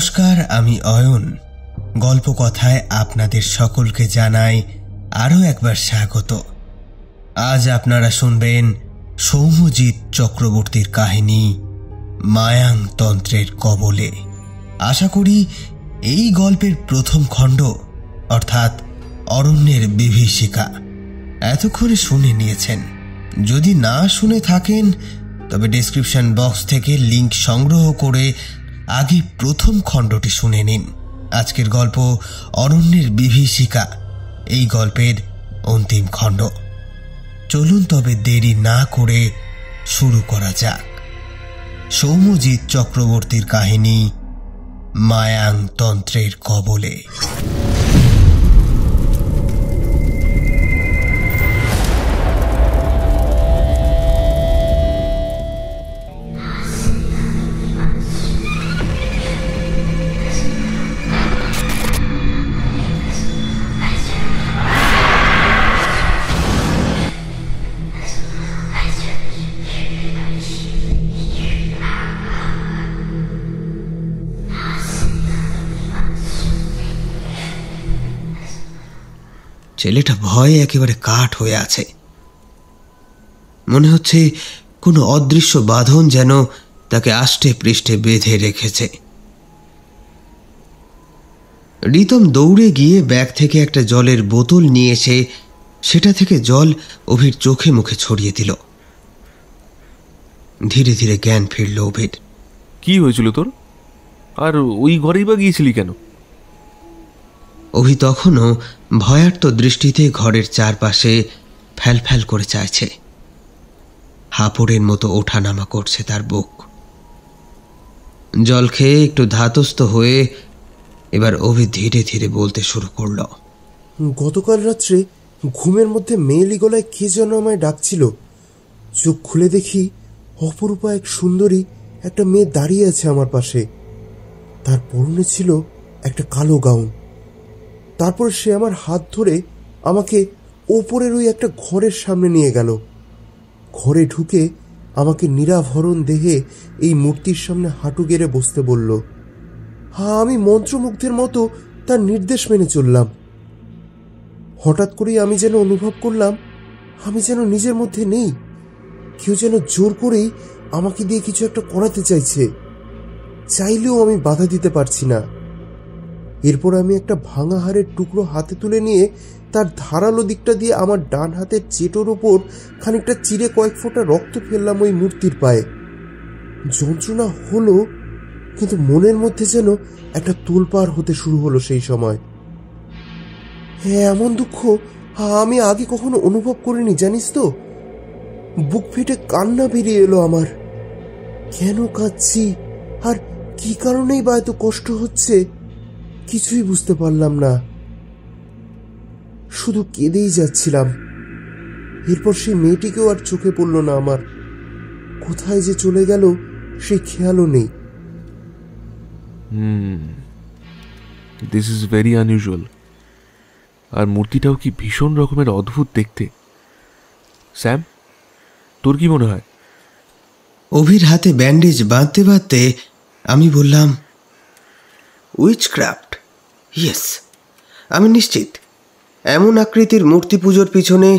নমস্কার, আমি অয়ন। গল্পকথায় আপনাদের সকলকে জানাই আরও একবার স্বাগত। আজ আপনারা শুনবেন সৌম্যজিৎ চক্রবর্তীর কাহিনী মায়াং তন্ত্রের কবলে। আশা করি এই গল্পের প্রথম খণ্ড অর্থাৎ অরণ্যের বিভীষিকা এতক্ষণে শুনে নিয়েছেন। যদি না শুনে থাকেন তবে ডেসক্রিপশন বক্স থেকে লিংক সংগ্রহ করে আগে প্রথম খণ্ডটি শুনে নিন। আজকের গল্প অরণ্যের বিভীষিকা, এই গল্পের অন্তিম খণ্ড। চলুন তবে দেরি না করে শুরু করা যাক। সৌম্যজিৎ চক্রবর্তীর কাহিনী মায়াং তন্ত্রের কবলে। ছেলেটা ভয়ে একেবারে কাঠ হয়ে আছে। মনে হচ্ছে কোনো অদৃশ্য বাঁধন যেন তাকে আষ্টে পৃষ্ঠে বেঁধে রেখেছে। রিতম দৌড়ে গিয়ে ব্যাগ থেকে একটা জলের বোতল নিয়ে এসে সেটা থেকে জল অভির চোখে মুখে ছড়িয়ে দিল। ধীরে ধীরে জ্ঞান ফিরল অভির। কি হয়েছিল তোর? আর ওই ঘরেই বা গিয়েছিলি কেন? অভি তখনও ভয়ার্ত দৃষ্টিতে ঘরের চারপাশে ফ্যাল ফ্যাল করে চাইছে। হাঁপড়ের মতো ওঠানামা করছে তার বুক। জল খেয়ে একটু ধাতস্থ হয়ে এবার অভি ধীরে ধীরে বলতে শুরু করল। গতকাল রাত্রে ঘুমের মধ্যে মেয়েলি গলায় কে যেন আমায় ডাকছিল। চোখ খুলে দেখি অপরূপা এক সুন্দরী একটা মেয়ে দাঁড়িয়ে আছে আমার পাশে। তার পরনে ছিল একটা কালো গাউন। তারপর সে আমার হাত ধরে আমাকে ওপরের ওই একটা ঘরের সামনে নিয়ে গেল। ঘরে ঢুকে আমাকে নিরাভরণ দেহে এই মূর্তির সামনে হাঁটু গেড়ে বসতে বলল। আমি মন্ত্রমুগ্ধের মতো তার নির্দেশ মেনে চললাম। হঠাৎ করেই আমি যেন অনুভব করলাম আমি যেন নিজের মধ্যে নেই। কেউ যেন জোর করেই আমাকে দিয়ে কিছু একটা করাতে চাইছে, চাইলেও আমি বাধা দিতে পারছি না। এরপর আমি একটা ভাঙা হাড়ের টুকরো হাতে তুলে নিয়ে তার ধারালো দিকটা দিয়ে আমার ডান হাতের চেটোর ওপর খানিকটা চিরে কয়েক ফোঁটা রক্ত ফেললাম ওই মূর্তির পায়ে। যন্ত্রণা হলো, কিন্তু মনের মধ্যে যেন একটা তোলপাড় হতে শুরু হলো সেই সময়। হ্যাঁ, এমন দুঃখ আমি আগে কখনো অনুভব করিনি, জানিস তো। বুক ফেটে কান্না বেরিয়ে এলো আমার। কেন কাঁদছি আর কি কারণেই বা এত কষ্ট হচ্ছে কিছুই বুঝতে পারলাম না। শুধু কেঁদেই যাচ্ছিলাম। এরপর সেই মেয়েটিকেও আর চোখে পড়ল না আমার। কোথায় যে চলে গেল সেই খেয়ালও নেই। This is very unusual. আর মূর্তিটাও কি ভীষণ রকমের অদ্ভুত দেখতে। স্যাম, তোর কি মনে হয়? অভির হাতে ব্যান্ডেজ বাঁধতে বাঁধতে আমি বললাম, উইচক্রাফট। ইয়েস, আমি নিশ্চিত এমন আকৃতির মূর্তি পুজোর পিছনে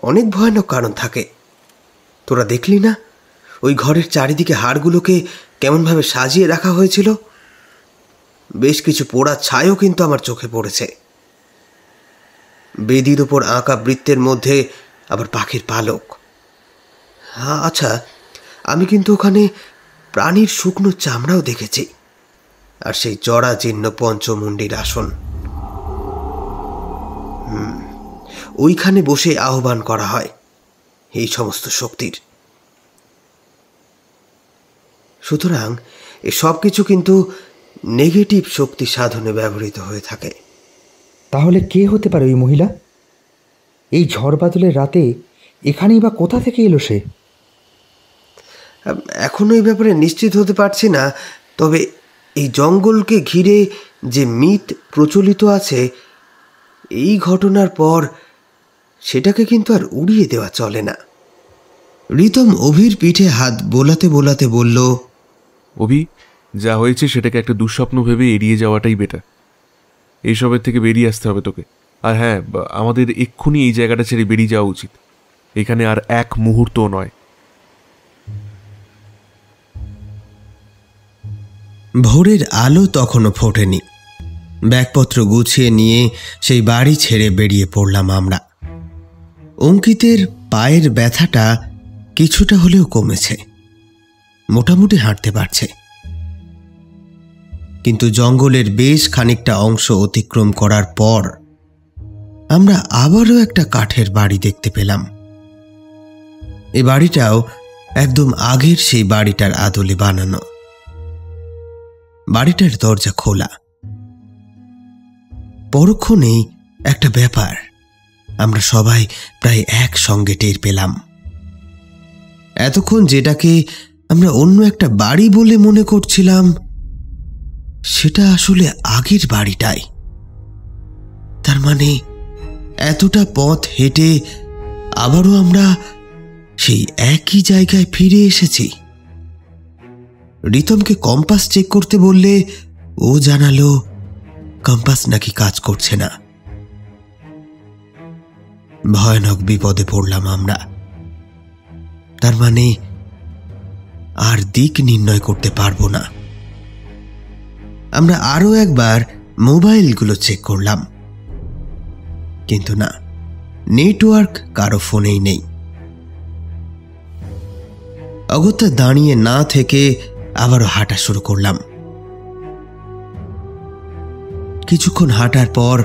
অনেক ভয়ানক কারণ থাকে। তোরা দেখলি না ওই ঘরের চারিদিকে হাড়গুলোকে কেমনভাবে সাজিয়ে রাখা হয়েছিল? বেশ কিছু পোড়া ছায়াও কিন্তু আমার চোখে পড়েছে। বেদির ওপর আঁকা বৃত্তের মধ্যে আবার পাখির পালক। আচ্ছা, আমি কিন্তু ওখানে প্রাণীর শুকনো চামড়াও দেখেছি, আর সেই জরাজীর্ণ পঞ্চমুণ্ডির আসন। ওইখানে বসে আহ্বান করা হয় এই সমস্ত শক্তির। সুতরাং এসব কিছু কিন্তু নেগেটিভ শক্তি সাধনে ব্যবহৃত হয়ে থাকে। তাহলে কে হতে পারে ওই মহিলা? এই ঝড় বাদলের রাতে এখানেই বা কোথা থেকে এলো সে? এখনো এই ব্যাপারে নিশ্চিত হতে পারছি না। তবে এই জঙ্গলকে ঘিরে যে মিথ প্রচলিত আছে, এই ঘটনার পর সেটাকে কিন্তু আর উড়িয়ে দেওয়া চলে না। রিতম অভির পিঠে হাত বোলাতে বোলাতে বলল, অভি, যা হয়েছে সেটাকে একটা দুঃস্বপ্ন ভেবে এড়িয়ে যাওয়াটাই বেটার। এইসবের থেকে বেরিয়ে আসতে হবে তোকে। আর হ্যাঁ, আমাদের এক্ষুনি এই জায়গাটা ছেড়ে বেরিয়ে যাওয়া উচিত। এখানে আর এক মুহূর্তও নয়। ভোরের আলো তখনও ফোটেনি। ব্যাগপত্র গুছিয়ে নিয়ে সেই বাড়ি ছেড়ে বেরিয়ে পড়লাম আমরা। অঙ্কিতের পায়ের ব্যথাটা কিছুটা হলেও কমেছে, মোটামুটি হাঁটতে পারছে। কিন্তু জঙ্গলের বেশ খানিকটা অংশ অতিক্রম করার পর আমরা আবারও একটা কাঠের বাড়ি দেখতে পেলাম। এই বাড়িটাও একদম আগের সেই বাড়িটার আদলে বানানো। বাড়িটার দরজা খোলা। পরক্ষণেই একটা ব্যাপার আমরা সবাই প্রায় একসঙ্গে টের পেলাম। এতক্ষণ যেটাকে আমরা অন্য একটা বাড়ি বলে মনে করছিলাম, সেটা আসলে আগের বাড়িটাই। তার মানে এতটা পথ হেঁটে আবারও আমরা সেই একই জায়গায় ফিরে এসেছি। রিতমকে কম্পাস চেক করতে বললে ও জানালো কম্পাস নাকি কাজ করছে না। ভয়ানক বিপদে পড়লাম আমরা। তার মানে আর দিক নির্ণয় করতে পারবো না। আমরা আরো একবার মোবাইলগুলো চেক করলাম, কিন্তু না, নেটওয়ার্ক কারো ফোনেই নেই। অগত্যা দাঁড়িয়ে না থেকে আবারও হাঁটা শুরু করলাম। কিছুক্ষণ হাঁটার পর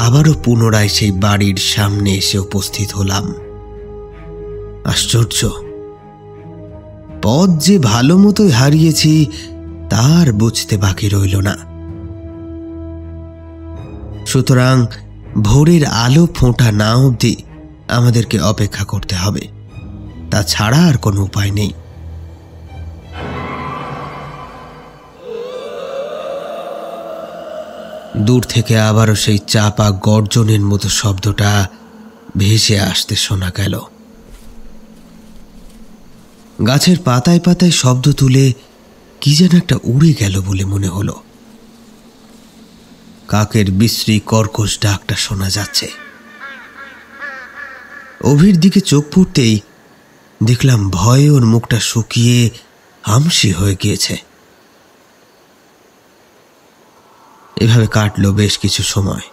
আবারও পুনরায় সেই বাড়ির সামনে এসে উপস্থিত হলাম। আশ্চর্য, পথ যে ভালো মতোই হারিয়েছি তার বুঝতে বাকি রইল না। সুতরাং ভোরের আলো ফোঁটা না অবধি আমাদেরকে অপেক্ষা করতে হবে, তাছাড়া আর কোনো উপায় নেই। দূর থেকে আবারও সেই চাপা গর্জনের মতো শব্দটা ভেসে আসতে শোনা গেল। গাছের পাতায় পাতায় শব্দ তুলে কি যেন একটা উড়ে গেল বলে মনে হলো। কাকের বিশ্রী কর্কশ ডাকটা শোনা যাচ্ছে। অভির দিকে চোখ পড়তেই দেখলাম ভয়ে ওর মুখটা শুকিয়ে হামশি হয়ে গিয়েছে। এভাবে কাটলো বেশ কিছু সময়।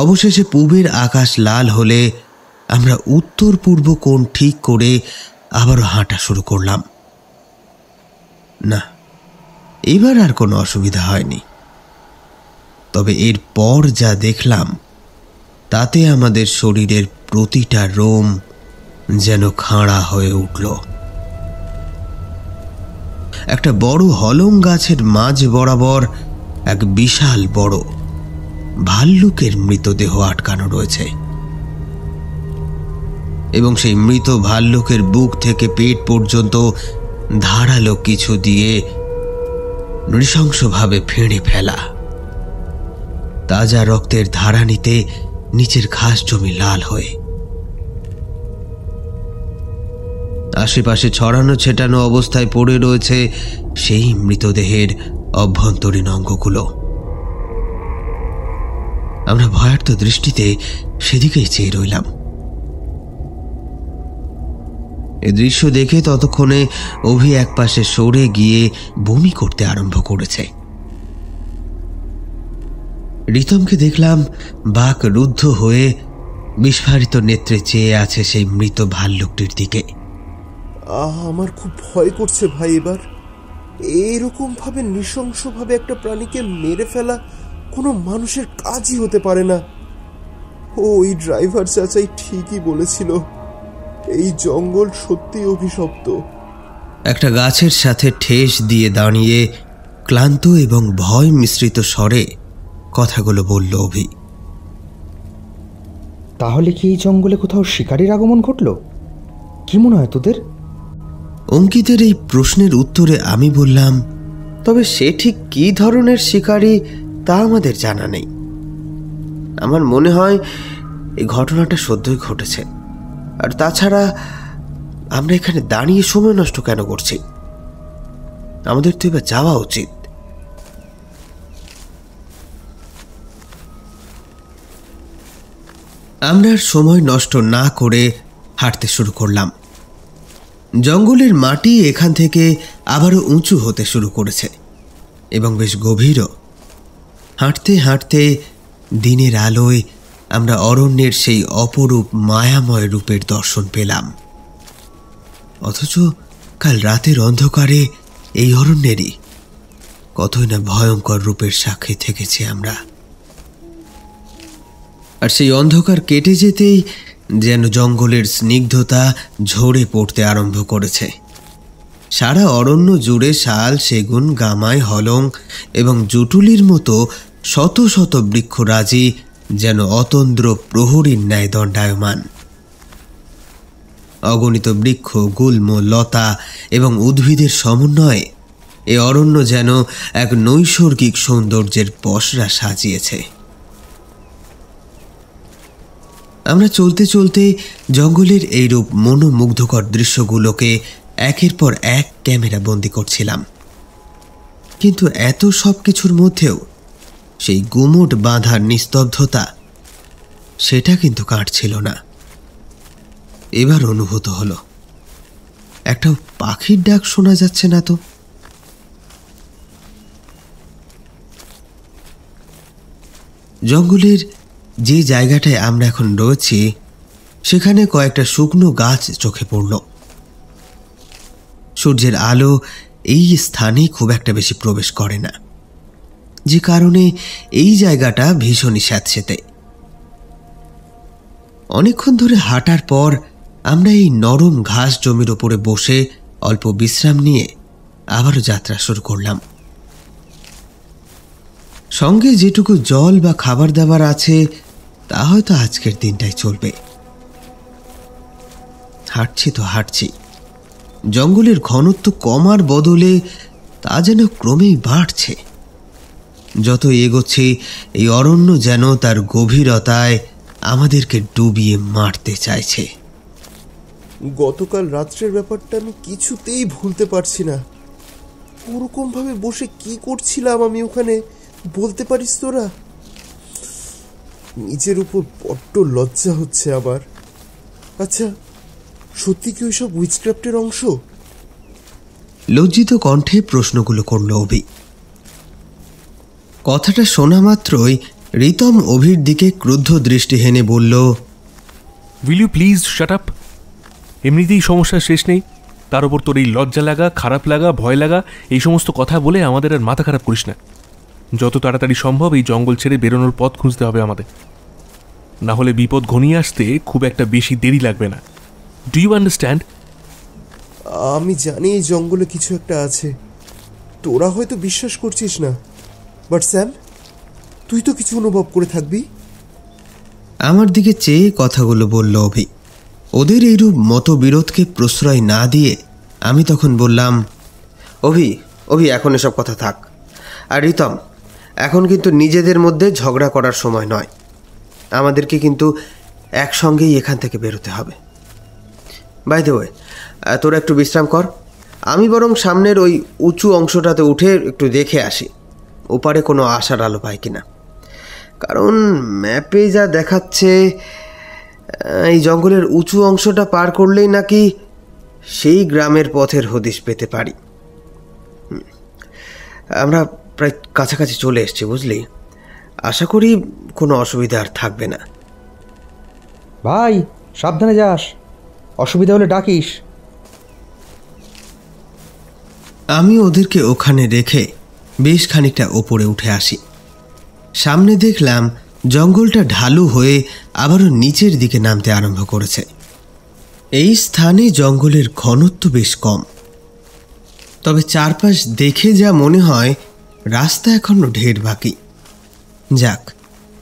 অবশেষে পূবের আকাশ লাল হলে আমরা উত্তর পূর্ব কোণ ঠিক করে আবারও হাঁটা শুরু করলাম। না, এবার আর কোনো অসুবিধা হয়নি। তবে এর পর যা দেখলাম তাতে আমাদের শরীরের প্রতিটা রোম যেন খাঁড়া হয়ে উঠল। একটা বড় হলং গাছের মাঝ বরাবর এক বিশাল বড় ভাল্লুকের মৃতদেহ আটকানো রয়েছে, এবং সেই মৃত ভাল্লুকের বুক থেকে পেট পর্যন্ত ধারালো কিছু দিয়ে নৃশংসভাবে ফেঁড়ে ফেলা। তাজা রক্তের ধারানিতে নিচের ঘাস জমি লাল হয়ে। আশেপাশে ছড়ানো ছেটানো অবস্থায় পড়ে রয়েছে সেই মৃতদেহের অভ্যন্তরীণ অঙ্গগুলো। আমরা ভয়ার্ত দৃষ্টিতে সেদিকেই চেয়ে রইলাম। এ দৃশ্য দেখে ততক্ষণে অভি একপাশে সরে গিয়ে বমি করতে আরম্ভ করেছে। রিতমকে দেখলাম বাক রুদ্ধ হয়ে বিস্ফারিত নেত্রে চেয়ে আছে সেই মৃত ভাল্লুকটির দিকে। আমার খুব ভয় করছে ভাই। এবার এইরকম ভাবে নৃশংসভাবে একটা প্রাণীকে মেরে ফেলা কোনো মানুষের কাজই হতে পারে না। ওই ড্রাইভার চাচাই ঠিকই বলেছিল, এই জঙ্গল সত্যি অভিশপ্ত। একটা গাছের সাথে ঠেস দিয়ে দাঁড়িয়ে ক্লান্ত এবং ভয় মিশ্রিত স্বরে কথাগুলো বলল অভি। তাহলে কি এই জঙ্গলে কোথাও শিকারীর আগমন ঘটল? কি মনে হয় তোদের? অঙ্কিতের এই প্রশ্নের উত্তরে আমি বললাম, তবে সে ঠিক কী ধরনের শিকারী তা আমাদের জানা নেই। আমার মনে হয় এই ঘটনাটা সদ্যই ঘটেছে। আর তাছাড়া আমরা এখানে দাঁড়িয়ে সময় নষ্ট কেন করছি? আমাদের তো এবার যাওয়া উচিত। আমরা সময় নষ্ট না করে হাঁটতে শুরু করলাম। জঙ্গলের মাটি এখান থেকে আবারও উঁচু হতে শুরু করেছে এবং বেশ গভীরও। হাঁটতে হাঁটতে দিনের আলোয় আমরা অরণ্যের সেই অপরূপ মায়াময় রূপের দর্শন পেলাম। অথচ কাল রাতের অন্ধকারে এই অরণ্যেরই কতই না ভয়ঙ্কর রূপের সাক্ষী থেকেছি আমরা। আর সেই অন্ধকার কেটে যেতেই যেন জঙ্গলের স্নিগ্ধতা ঝরে পড়তে আরম্ভ করেছে। সারা অরণ্য জুড়ে শাল, সেগুন, গামাই, হলং এবং জুটুলির মতো শত শত বৃক্ষরাজি যেন অতন্দ্র প্রহরীর ন্যায় দণ্ডায়মান। অগণিত বৃক্ষ, গুল্ম, লতা এবং উদ্ভিদের সমন্বয়ে এ অরণ্য যেন এক নৈসর্গিক সৌন্দর্যের পসরা সাজিয়েছে। আমরা চলতে চলতে জঙ্গলের এইরূপ মনোমুগ্ধকর দৃশ্যগুলোকে একের পর এক ক্যামেরা বন্দি করছিলাম। কিন্তু এত সব কিছুর মধ্যেও সেই গুমোট বাঁধার নিস্তব্ধতা, সেটা কিন্তু কাটছিল না। এবার অনুভূত হলো একটা পাখির ডাক শোনা যাচ্ছে না তো। জঙ্গলের যে জায়গাটায় আমরা এখন রয়েছি সেখানে কয়েকটা শুকনো গাছ চোখে পড়ল। সূর্যের আলো এই স্থানে খুব একটা বেশি প্রবেশ করে না, যে কারণে এই জায়গাটা ভীষণই স্যাঁতসেঁতে। অনেকক্ষণ ধরে হাঁটার পর আমরা এই নরম ঘাস জমির ওপরে বসে অল্প বিশ্রাম নিয়ে আবারও যাত্রা শুরু করলাম। সঙ্গে যেটুকু জল বা খাবার দাবার আছে তা হয়তো আজকের দিনটাই চলবে। হাঁটছি তো হাঁটছি, জঙ্গলের ঘনত্ব কমার বদলে তা যেন ক্রমেই বাড়ছে। যত এগোচ্ছে এই অরণ্য যেন তার গভীরতায় আমাদেরকে ডুবিয়ে মারতে চাইছে। গতকাল রাত্রের ব্যাপারটা আমি কিছুতেই ভুলতে পারছি না। ওরকম ভাবে বসে কি করছিলাম আমি ওখানে, বলতে পারিস তোরা? নিজের উপর বড্ড লজ্জা হচ্ছে আবার। আচ্ছা, সত্যি কি ওইসব উইচক্রাফটের অংশ? লজ্জিত কণ্ঠে প্রশ্নগুলো করল অভি। কথাটা শোনা মাত্রই রিতম অভির দিকে ক্রুদ্ধ দৃষ্টি হেনে বলল, will you please shut up? এমনিতেই সমস্যার শেষ নেই, তার উপর তোর এই লজ্জা লাগা, খারাপ লাগা, ভয় লাগা, এই সমস্ত কথা বলে আমাদের আর মাথা খারাপ করিস না। যত তাড়াতাড়ি সম্ভব এই জঙ্গল ছেড়ে বেরোনোর পথ খুঁজতে হবে আমাদের, না হলে বিপদ ঘনিয়ে আসতে খুব একটা বেশি দেরি লাগবে না। Do you understand? আমি জানি এই জঙ্গলে কিছু একটা আছে, তোরা হয়তো বিশ্বাস করছিস না, বাট স্যাম, তুই তো কিছু অনুভব করে থাকবি। আমার দিকে চেয়ে কথাগুলো বলল অভি। ওদের এইরূপ মতবিরোধকে প্রশ্রয় না দিয়ে আমি তখন বললাম, অভি অভি এখন এসব কথা থাক। আর রিতম, এখন কিন্তু নিজেদের মধ্যে ঝগড়া করার সময় নয়। আমাদেরকে কিন্তু একসঙ্গেই এখান থেকে বেরোতে হবে। বাই দ্য ওয়ে, তোরা একটু বিশ্রাম কর, আমি বরং সামনের ওই উঁচু অংশটাতে উঠে একটু দেখে আসি ওপারে কোনো আশার আলো পাই কিনা। কারণ ম্যাপে যা দেখাচ্ছে এই জঙ্গলের উঁচু অংশটা পার করলেই নাকি সেই গ্রামের পথের হদিশ পেতে পারি। আমরা প্রায় কাছাকাছি চলে এসেছি, বুঝলি? আশা করি কোনো অসুবিধা আর থাকবে না। ভাই সাবধানে যাস, অসুবিধা হলে ডাকিস। আমি ওদেরকে ওখানে রেখে বেশ খানিকটা ওপরে উঠে আসি। সামনে দেখলাম জঙ্গলটা ঢালু হয়ে আবারও নিচের দিকে নামতে আরম্ভ করেছে। এই স্থানে জঙ্গলের ঘনত্ব বেশ কম, তবে চারপাশ দেখে যা মনে হয় রাস্তা এখনো ঢের বাকি। যাক,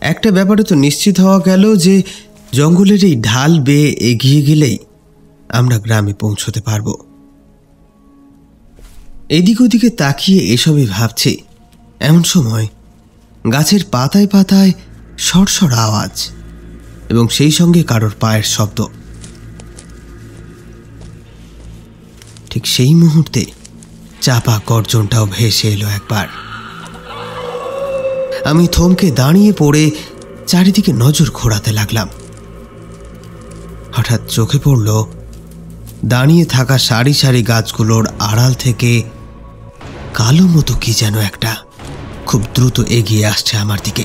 একটা ব্যাপারে তো নিশ্চিত হওয়া গেল যে জঙ্গলের এই ঢাল বেয়ে এগিয়ে গেলেই আমরা গ্রামে পৌঁছতে পারব। এদিক ওদিকে তাকিয়ে এসবই ভাবছি, এমন সময় গাছের পাতায় পাতায় সরসর আওয়াজ এবং সেই সঙ্গে কারোর পায়ের শব্দ। ঠিক সেই মুহূর্তে চাপা গর্জনটাও ভেসে এলো একবার। আমি থমকে দাঁড়িয়ে পড়ে চারিদিকে নজর ঘোরাতে লাগলাম। হঠাৎ চোখে পড়ল দাঁড়িয়ে থাকা সারি সারি গাছগুলোর আড়াল থেকে কালো মতো কি যেন একটা খুব দ্রুত এগিয়ে আসছে আমার দিকে।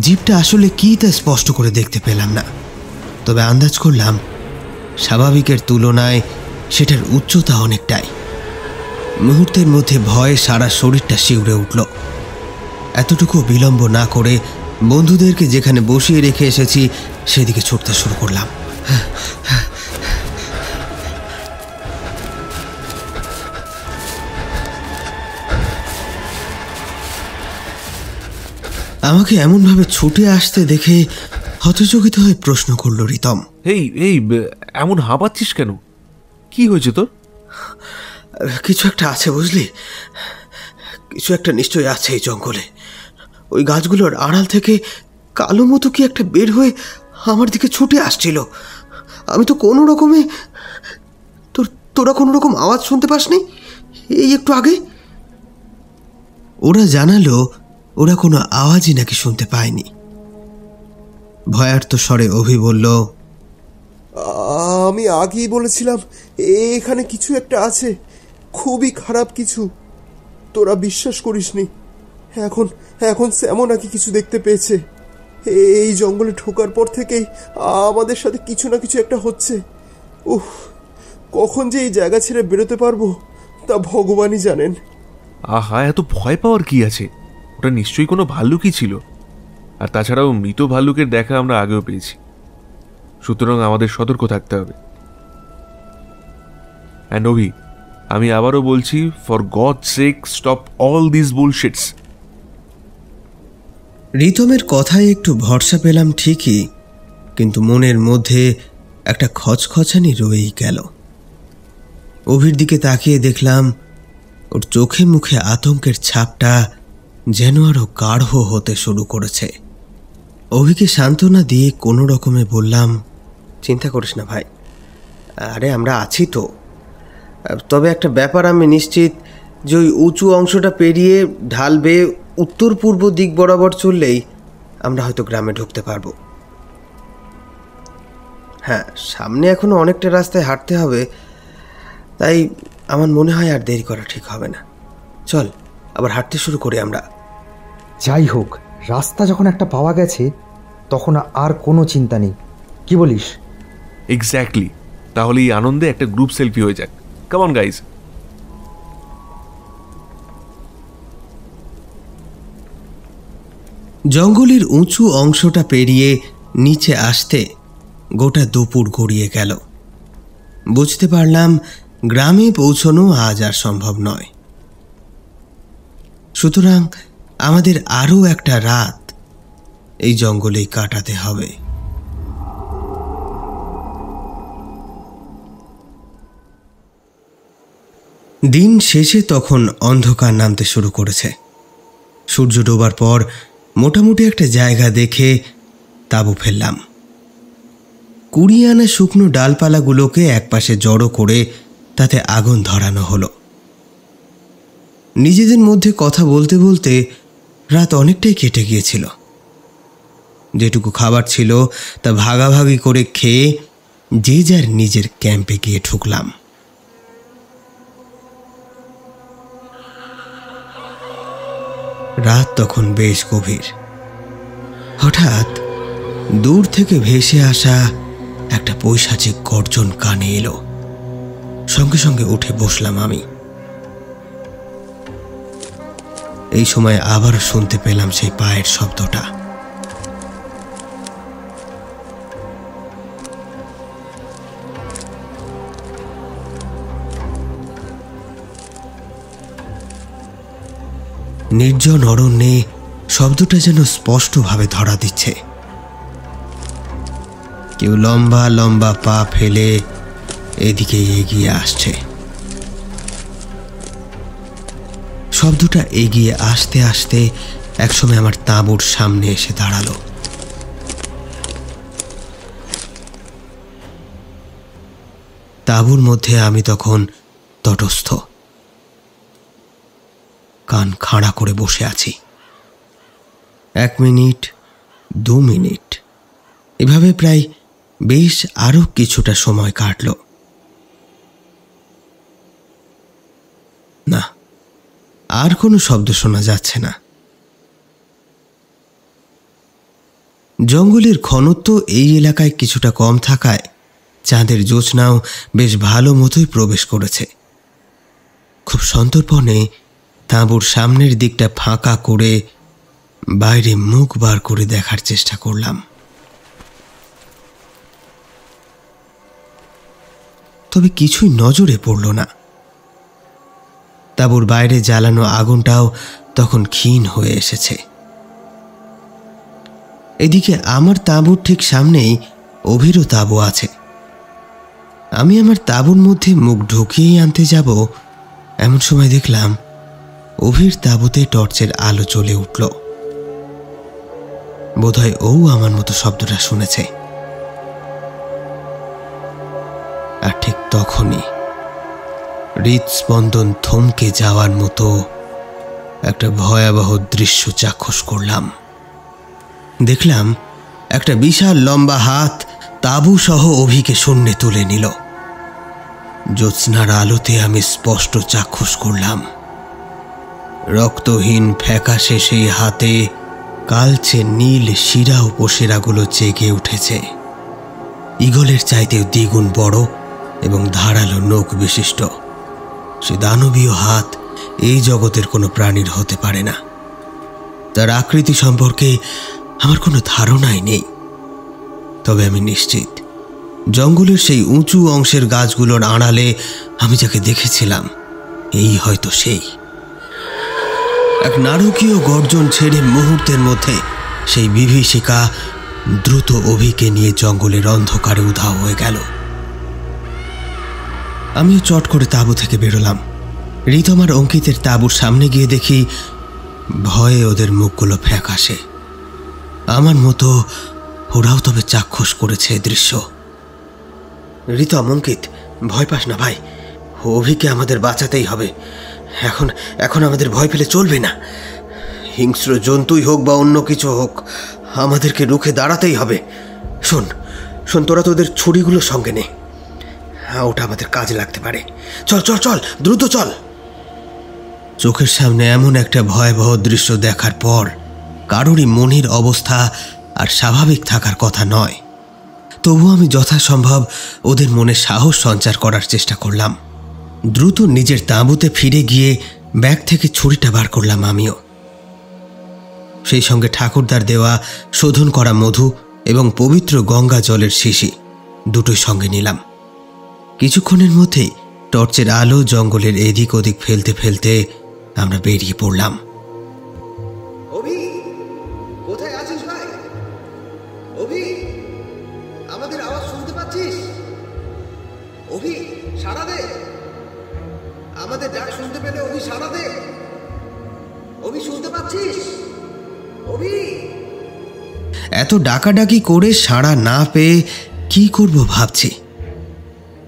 জীবটা আসলে কি তা স্পষ্ট করে দেখতে পেলাম না, তবে আন্দাজ করলাম স্বাভাবিকের তুলনায় সেটার উচ্চতা অনেকটাই। মুহূর্তের মধ্যে ভয়ে সারা শরীরটা শিউরে উঠল। এতটুকু বিলম্ব না করে বন্ধুদেরকে যেখানে বসিয়ে রেখে এসেছি সেদিকে ছুটতে শুরু করলাম। আমাকে এমনভাবে ছুটে আসতে দেখে হতচকিত হয়ে প্রশ্ন করল রিতম, এই এমন হাঁপাচ্ছিস কেন? কি হয়েছে তোর? কিছু একটা আছে বুঝলি, কিছু একটা নিশ্চয়ই আছে এই জঙ্গলে। ওই গাছগুলোর আড়াল থেকে কালো মতো কি একটা বের হয়ে আমার দিকে ছুটে আসছিল। আমি তো কোনো রকমে তোরা কোনো রকম আওয়াজ শুনতে পাসনি এই একটু আগে? ওরা জানালো ওরা কোনো আওয়াজই নাকি শুনতে পায়নি। ভয়ার্ত স্বরে অভি বলল, আমি আগেই বলেছিলাম এখানে কিছু একটা আছে, খুবই খারাপ কিছু। তোরা বিশ্বাস করিসনি। এখন এখন স্যামও নাকি কিছু দেখতে পেয়েছে। এই জঙ্গলে ঢোকার পর থেকেই আমাদের সাথে কিছু না কিছু একটা হচ্ছে। উফ, কখন যে এই জায়গা ছেড়ে বেরোতে পারবো তা ভগবানই জানেন। আহা, এত ভয় পাওয়ার কি আছে? ওটা নিশ্চয়ই কোনো ভাল্লুকই ছিল। আর তাছাড়াও মৃত ভাল্লুকের দেখা আমরা আগেও পেয়েছি, সুতরাং আমাদের সতর্ক থাকতে হবে। অ্যান্ড অভি, আমি আবারও বলছি, for God sake stop all this bullshits. রিতমের কথায় একটু ভরসা পেলাম ঠিকই, কিন্তু মনের মধ্যে একটা খচখচানি রয়েই গেল। অভির দিকে তাকিয়ে দেখলাম ওর চোখে মুখে আতঙ্কের ছাপটা যেন আরো গাঢ় হতে শুরু করেছে। অভিকে সান্ত্বনা দিয়ে কোনো রকমে বললাম, চিন্তা করিস না ভাই, আরে আমরা আছি তো। তবে একটা ব্যাপার আমি নিশ্চিত যে ওই উঁচু অংশটা পেরিয়ে ঢাল বেয়ে উত্তর পূর্ব দিক বরাবর চললেই আমরা হয়তো গ্রামে ঢুকতে পারবো। হ্যাঁ, সামনে এখনো অনেকটা রাস্তায় হাঁটতে হবে, তাই আমার মনে হয় আর দেরি করা ঠিক হবে না। চল আবার হাঁটতে শুরু করি আমরা। যাই হোক, রাস্তা যখন একটা পাওয়া গেছে তখন আর কোনো চিন্তা নেই, কি বলিস? এক্স্যাক্টলি, তাহলে এই আনন্দে একটা গ্রুপ সেলফি হয়ে যাক। Come on guys. জঙ্গলের উঁচু অংশটা পেরিয়ে নিচে আসতে গোটা দুপুর গড়িয়ে গেল। বুঝতে পারলাম গ্রামে পৌঁছানো আজ আর সম্ভব নয়, সুতরাং আমাদের আরও একটা রাত এই জঙ্গলেই কাটাতে হবে। দিন শেষে তখন অন্ধকার নামতে শুরু করেছে। সূর্য ডোবার পর মোটামুটি একটা জায়গা দেখে তাঁবু ফেললাম। 20 আনা শুকনো ডালপালাগুলোকে একপাশে জড়ো করে তাতে আগুন ধরানো হলো। নিজেদের মধ্যে কথা বলতে বলতে রাত অনেকটাই কেটে গিয়েছিল। যেটুকু খাবার ছিল তা ভাগাভাগি করে খেয়ে যে যার নিজের ক্যাম্পে গিয়ে ঢুকলাম। রাত তখন বেশ গভীর। হঠাৎ দূর থেকে ভেসে আসা একটা পৈশাচিক গর্জন কানে এলো। সঙ্গে সঙ্গে উঠে বসলাম আমি। এই সময় আবার শুনতে পেলাম সেই পায়ের শব্দটা। নির্জন অরণ্যে শব্দটা যেন স্পষ্টভাবে ধরা দিচ্ছে। কেউ লম্বা লম্বা পা ফেলে এদিকে এগিয়ে আসছে। শব্দটা এগিয়ে আসতে আসতে একসময় আমার তাঁবুর সামনে এসে দাঁড়ালো। তাঁবুর মধ্যে আমি তখন তটস্থ। কান খাড়া করে বসে আছি। 1 মিনিট, 2 মিনিট, এভাবে প্রায় বেশ আরো কিছুটা সময় কাটল। না, আর কোনো শব্দ শোনা যাচ্ছে না। জঙ্গলের ঘনত্ব এই এলাকায় কিছুটা কম থাকায় চাঁদের জ্যোৎস্নাও বেশ ভালো মতোই প্রবেশ করেছে। খুব সন্তর্পণে তাঁবুর সামনের দিকটা ফাঁকা করে বাইরে মুখ বার করে দেখার চেষ্টা করলাম। তবে কিছুই নজরে পড়ল না। তাঁবুর বাইরে জ্বালানো আগুনটাও তখন ক্ষীণ হয়ে এসেছে। এদিকে আমার তাঁবুর ঠিক সামনেই অভিরও তাঁবু আছে। আমি আমার তাঁবুর মধ্যে মুখ ঢুকিয়েই আনতে যাব, এমন সময় দেখলাম অভির তাঁবুতে টর্চের আলো জ্বলে উঠল। বোধহয় ও আমার মতো শব্দটা শুনেছে। আর ঠিক তখনই হৃদস্পন্দন থমকে যাওয়ার মতো একটা ভয়াবহ দৃশ্য চাক্ষুষ করলাম। দেখলাম একটা বিশাল লম্বা হাত তাঁবু সহ অভিকে শূন্যে তুলে নিল। জ্যোৎস্নার আলোতে আমি স্পষ্ট চাক্ষুষ করলাম রক্তহীন ফ্যাকাশে সেই হাতে কালচে নীল শিরা উপশিরাগুলো জেগে উঠেছে। ঈগলের চাইতেও দ্বিগুণ বড় এবং ধারালো নখ বিশিষ্ট। সে দানবীয় হাত এই জগতের কোনো প্রাণীর হতে পারে না। তার আকৃতি সম্পর্কে আমার কোনো ধারণাই নেই, তবে আমি নিশ্চিত জঙ্গলের সেই উঁচু অংশের গাছগুলোর আড়ালে আমি যাকে দেখেছিলাম এই হয়তো সেই। এক নারকীয় গর্জন ছেড়ে মুহূর্তের মধ্যে সেই বিভীষিকা দ্রুত অভিকে নিয়ে জঙ্গলের অন্ধকারে উধাও হয়ে গেল। আমিও চট করে তাঁবু থেকে বেরোলাম। রিতম আর অঙ্কিতের তাঁবুর সামনে গিয়ে দেখি ভয়ে ওদের মুখগুলো ফ্যাকাশে। আমার মতো ওরাও তবে চাক্ষুষ করেছে এ দৃশ্য। রিতম, অঙ্কিত, ভয় পাস না ভাই, অভিকে আমাদের বাঁচাতেই হবে। এখন আমাদের ভয় পেলে চলবে না। হিংস্র জন্তুই হোক বা অন্য কিছু হোক, আমাদেরকে রুখে দাঁড়াতেই হবে। শোন, তোরা তোদের ছুরিগুলো সঙ্গে নে, ওটা আমাদের কাজে লাগতে পারে। চল চল চল, দ্রুত চল। চোখের সামনে এমন একটা ভয়াবহ দৃশ্য দেখার পর কারোরই মনের অবস্থা আর স্বাভাবিক থাকার কথা নয়। তবু আমি যথাসম্ভব ওদের মনে সাহস সঞ্চার করার চেষ্টা করলাম। দ্রুত নিজের তাঁবুতে ফিরে গিয়ে ব্যাগ থেকে ছুরিটা বার করলাম আমিও। সেই সঙ্গে ঠাকুরদার দেওয়া শোধন করা মধু এবং পবিত্র গঙ্গা জলের শিশি দুটোই সঙ্গে নিলাম। কিছুক্ষণের মধ্যেই টর্চের আলো জঙ্গলের এদিক ওদিক ফেলতে ফেলতে আমরা বেরিয়ে পড়লাম। অভি, কোথায় আছিস ভাই? অভি, আমাদের আওয়াজ শুনতে পাচ্ছিস? অভি, সাড়া দে। আমাদের ডাক শুনতে পেলে অভি সাড়া দে। অভি, শুনতে পাচ্ছিস? অভি। এত ডাকাডাকি করে সাড়া না পেয়ে কি করব ভাবছি,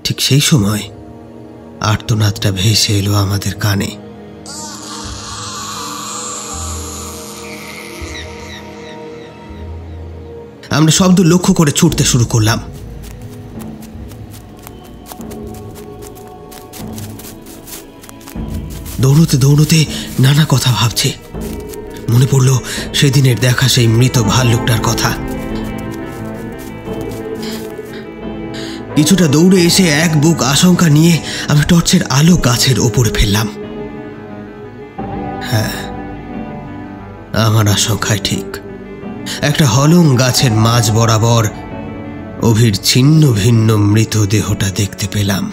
ঠিক সেই সময় আর্তনাদটা ভেসে এলো আমাদের কানে। আমরা শব্দ লক্ষ্য করে ছুটতে শুরু করলাম। দৌড়তে দৌড়তে নানা কথা ভাবছি। মনে পড়ল সেদিনের দেখা সেই মৃত ভাল্লুকটার কথা। কিছুটা দৌড়ে এসে এক বুক আশঙ্কা নিয়ে আমি টর্চের আলো গাছের ওপরে ফেললাম। হ্যাঁ, আমার আশঙ্কায় ঠিক। একটা হলং গাছের মাঝ বরাবর অভির ছিন্ন ভিন্ন মৃতদেহটা দেখতে পেলাম।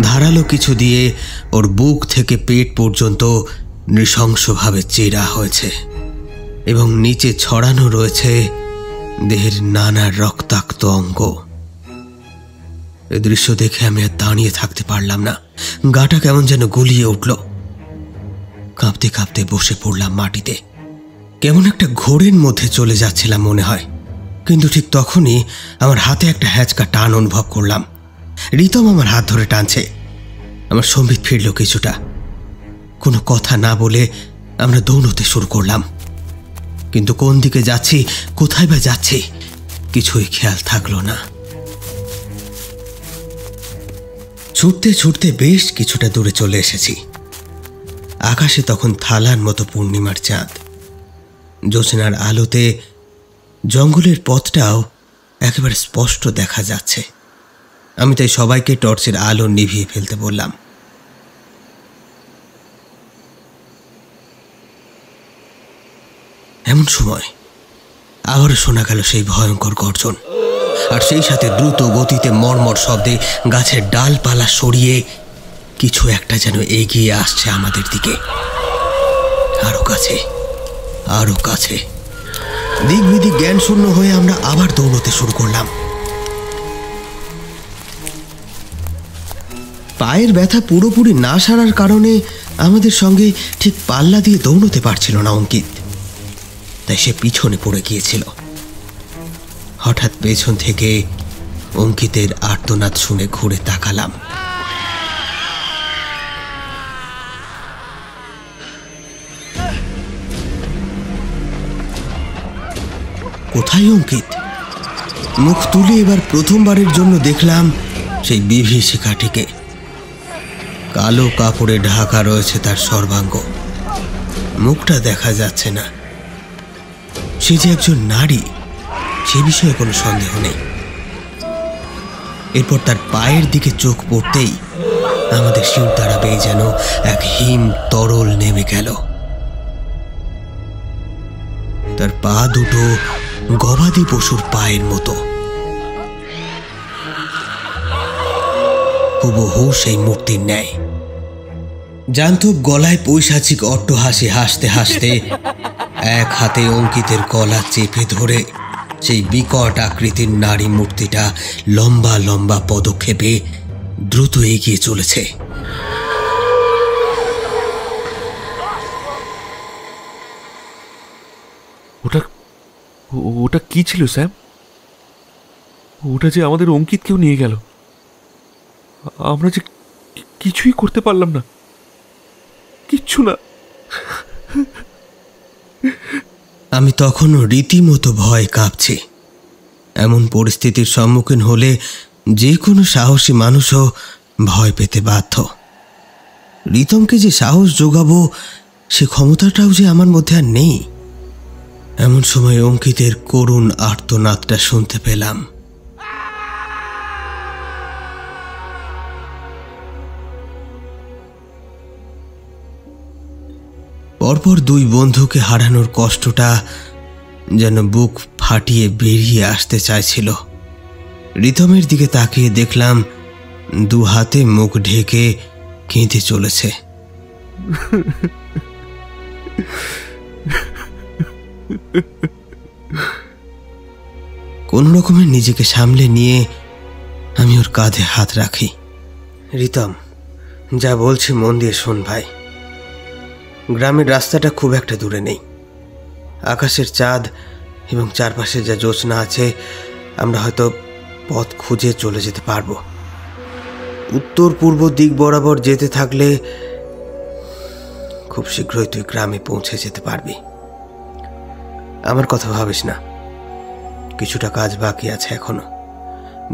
ধারালো কিছু দিয়ে ওর বুক থেকে পেট পর্যন্ত নৃশংসভাবে চেরা হয়েছে এবং নিচে ছড়ানো রয়েছে দেহের নানা রক্তাক্ত অঙ্গ। এ দৃশ্য দেখে আমি আর দাঁড়িয়ে থাকতে পারলাম না। গাটা কেমন যেন গুলিয়ে উঠল। কাঁপতে কাঁপতে বসে পড়লাম মাটিতে। কেমন একটা ঘোরের মধ্যে চলে যাচ্ছিলাম মনে হয়। কিন্তু ঠিক তখনই আমার হাতে একটা হ্যাঁচকা টান অনুভব করলাম। রিতম আমার হাত ধরে টানছে। আমার সম্বিত ফিরল কিছুটা। কোনো কথা না বলে আমরা দৌড়তে শুরু করলাম, কিন্তু কোন দিকে যাচ্ছি, কোথায় বা যাচ্ছি, কিছুই খেয়াল থাকলো না। ছুটতে ছুটতে বেশ কিছুটা দূরে চলে এসেছি। আকাশে তখন থালার মতো পূর্ণিমার চাঁদ। জ্যোৎস্নার আলোতে জঙ্গলের পথটাও একেবারে স্পষ্ট দেখা যাচ্ছে। আমি তাই সবাইকে টর্চের আলো নিভিয়ে ফেলতে বললাম। এমন সময় আবারও শোনা গেল সেই ভয়ঙ্কর গর্জন, আর সেই সাথে দ্রুত গতিতে মর্মর শব্দে গাছের ডালপালা সরিয়ে কিছু একটা যেন এগিয়ে আসছে আমাদের দিকে। আরো কাছে, আরো কাছে। দিক বিদিক জ্ঞান শূন্য হয়ে আমরা আবার দৌড়তে শুরু করলাম। পায়ের ব্যথা পুরোপুরি না সারার কারণে আমাদের সঙ্গে ঠিক পাল্লা দিয়ে দৌড়তে পারছিল না অঙ্কিত, তাই সে পিছনে পড়ে গিয়েছিল। হঠাৎ পেছন থেকে অঙ্কিতের আর্তনাদ শুনে ঘুরে তাকালাম। কোথায় অঙ্কিত? মুখ তুলে এবার প্রথমবারের জন্য দেখলাম সেই বিভীষিকাটিকে। কালো কাপড়ে ঢাকা রয়েছে তার সর্বাঙ্গ, মুখটা দেখা যাচ্ছে না। সে যে একজন নারী, সে বিষয়ে কোনো সন্দেহ নেই। এরপর তার পায়ের দিকে চোখ পড়তেই আমাদের শিরদাঁড়া বেয়ে যেন এক হিম তরল নেমে গেল। তার পা দুটো গবাদি পশুর পায়ের মতো, হুবহু সেই মূর্তির ন্যায়। জান্তব গলায় পৈশাচিক অট্টহাসি হাসতে হাসতে এক হাতে অঙ্কিতের গলা চেপে ধরে সেই বিকট আকৃতির নারী মূর্তিটা লম্বা লম্বা পদক্ষেপে দ্রুত এগিয়ে চলেছে। ওটা কি ছিল স্যাম? ওটা যে আমাদের অঙ্কিতকেও নিয়ে গেল। আমরা যে কিছুই করতে পারলাম না, কিচ্ছু না। আমি তখনও রীতিমতো ভয় কাঁপছি। এমন পরিস্থিতির সম্মুখীন হলে যে কোনো সাহসী মানুষও ভয় পেতে বাধ্য। রিতমকে যে সাহস যোগাবো, সে ক্ষমতাটাও যে আমার মধ্যে আর নেই। এমন সময় অঙ্কিতের করুণ আর্তনাদটা শুনতে পেলাম। পরপর দুই বন্ধুকে হারানোর কষ্টটা যেন বুক ফাটিয়ে বেরিয়ে আসতে চাইছিল। রিতমের দিকে তাকিয়ে দেখলাম দু হাতে মুখ ঢেকে কেঁদে চলেছে। কোন রকমে নিজেকে সামলে নিয়ে আমি ওর কাঁধে হাত রাখি। রিতম, যা বলছি মন দিয়ে শোন ভাই। গ্রামের রাস্তাটা খুব একটা দূরে নেই। আকাশের চাঁদ এবং চারপাশে যা জ্যোৎস্না আছে, আমরা হয়তো পথ খুঁজে চলে যেতে পারবো। উত্তর পূর্ব দিক বরাবর যেতে থাকলে খুব শীঘ্রই তুই গ্রামে পৌঁছে যেতে পারবি। আমার কথা ভাবিস না, কিছুটা কাজ বাকি আছে এখনো।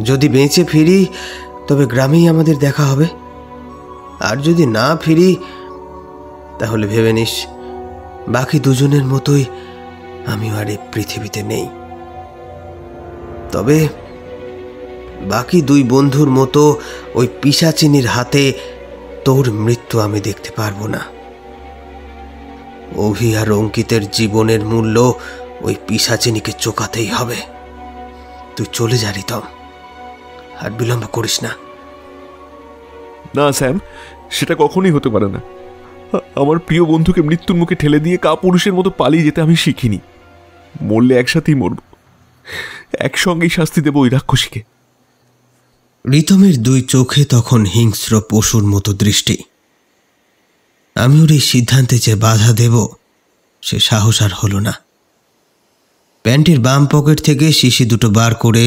যদি বেঁচে ফিরি তবে গ্রামেই আমাদের দেখা হবে, আর যদি না ফিরি তাহলে ভেবে নিস বাকি দুজনের মতোই আমিও আর এই পৃথিবীতে নেই। তবে বাকি দুই বন্ধুর মতো ওই পিশাচিনীর হাতে তোর মৃত্যু আমি দেখতে পারবো না। অভি আর অঙ্কিতের জীবনের মূল্য ওই পিশাচিনীকে চোকাতেই হবে। তুই চলে যা রিতম, আর বিলম্ব করিস না। না স্যাম, সেটা কখনোই হতে পারে না। আমার প্রিয় বন্ধুকে মৃত্যুর মুখে ঠেলে দিয়ে কাপুরুষের মতো পালিয়ে যেতে আমি শিখিনি। মরলে একসাথেই মরব, একসঙ্গেই শাস্তি দেব ওই রাক্ষসীকে। রিতমের দুই চোখে তখন হিংস্র পশুর মতো দৃষ্টি। আমি ওর এই সিদ্ধান্তে যে বাধা দেব সে সাহস আর হলো না। প্যান্টের বাম পকেট থেকে শিশি দুটো বার করে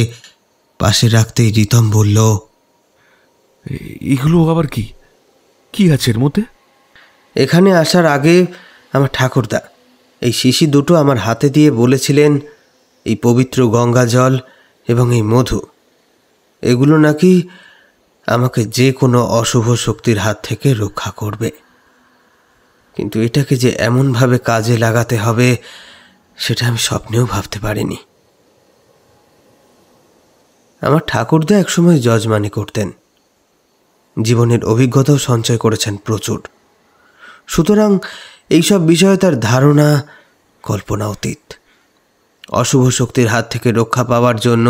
পাশে রাখতেই রিতম বলল, এগুলো আবার কি? কি আছে এর মধ্যে? এখানে আসার আগে আমার ঠাকুরদা এই শিশি দুটো আমার হাতে দিয়ে বলেছিলেন, এই পবিত্র গঙ্গা জল এবং এই মধু, এগুলো নাকি আমাকে যে কোনো অশুভ শক্তির হাত থেকে রক্ষা করবে। কিন্তু এটাকে যে এমনভাবে কাজে লাগাতে হবে সেটা আমি স্বপ্নেও ভাবতে পারিনি। আমার ঠাকুরদা একসময় জজমানি করতেন, জীবনের অভিজ্ঞতাও সঞ্চয় করেছেন প্রচুর। সুতরাং এইসব বিষয়ে তার ধারণা কল্পনা অতীত। অশুভ শক্তির হাত থেকে রক্ষা পাওয়ার জন্য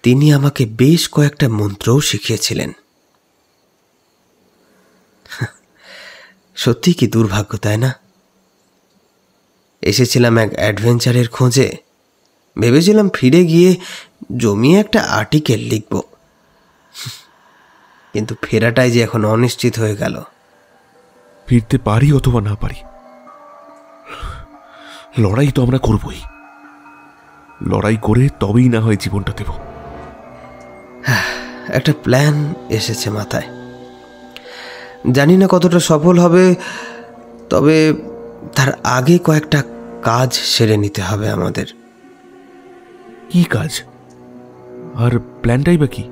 তিনি আমাকে বেশ কয়েকটা মন্ত্রও শিখিয়েছিলেন। সত্যি কি দুর্ভাগ্য, তাই না? এসেছিলাম এক অ্যাডভেঞ্চারের খোঁজে, ভেবেছিলাম ফিরে গিয়ে জমিয়ে একটা আর্টিকেল লিখব, কিন্তু ফেরাটাই যে এখন অনিশ্চিত হয়ে গেল। ফিরতে পারি অথবা না পারি, লড়াই তো আমরা করবই। লড়াই করে তবেই না হয় জীবনটা দেব। একটা প্ল্যান এসেছে মাথায়, জানি না কতটা সফল হবে, তবে তার আগে কয়েকটা কাজ সেরে নিতে হবে আমাদের। কি কাজ আর প্ল্যানটাই বা কি?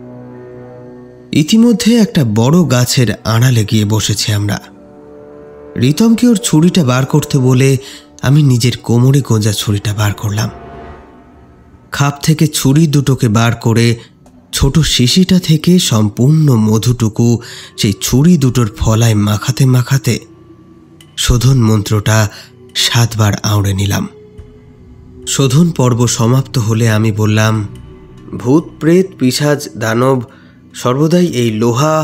ইতিমধ্যে একটা বড় গাছের আড়ালে গিয়ে বসেছি আমরা। রিতমকে ওর ছুরিটা বার করতে বলে আমি নিজের কোমরে গোঁজা ছুরিটা বার করলাম। খাপ থেকে ছুরি দুটোকে বার করে ছোট শিশিটা থেকে সম্পূর্ণ মধুটুকু সেই ছুরি দুটোর ফলায় মাখাতে মাখাতে শোধন মন্ত্রটা 7 বার আওড়ে নিলাম। শোধন পর্ব সমাপ্ত হলে আমি বললাম, ভূত প্রেত পিশাচ দানব সর্বদাই এই লোহা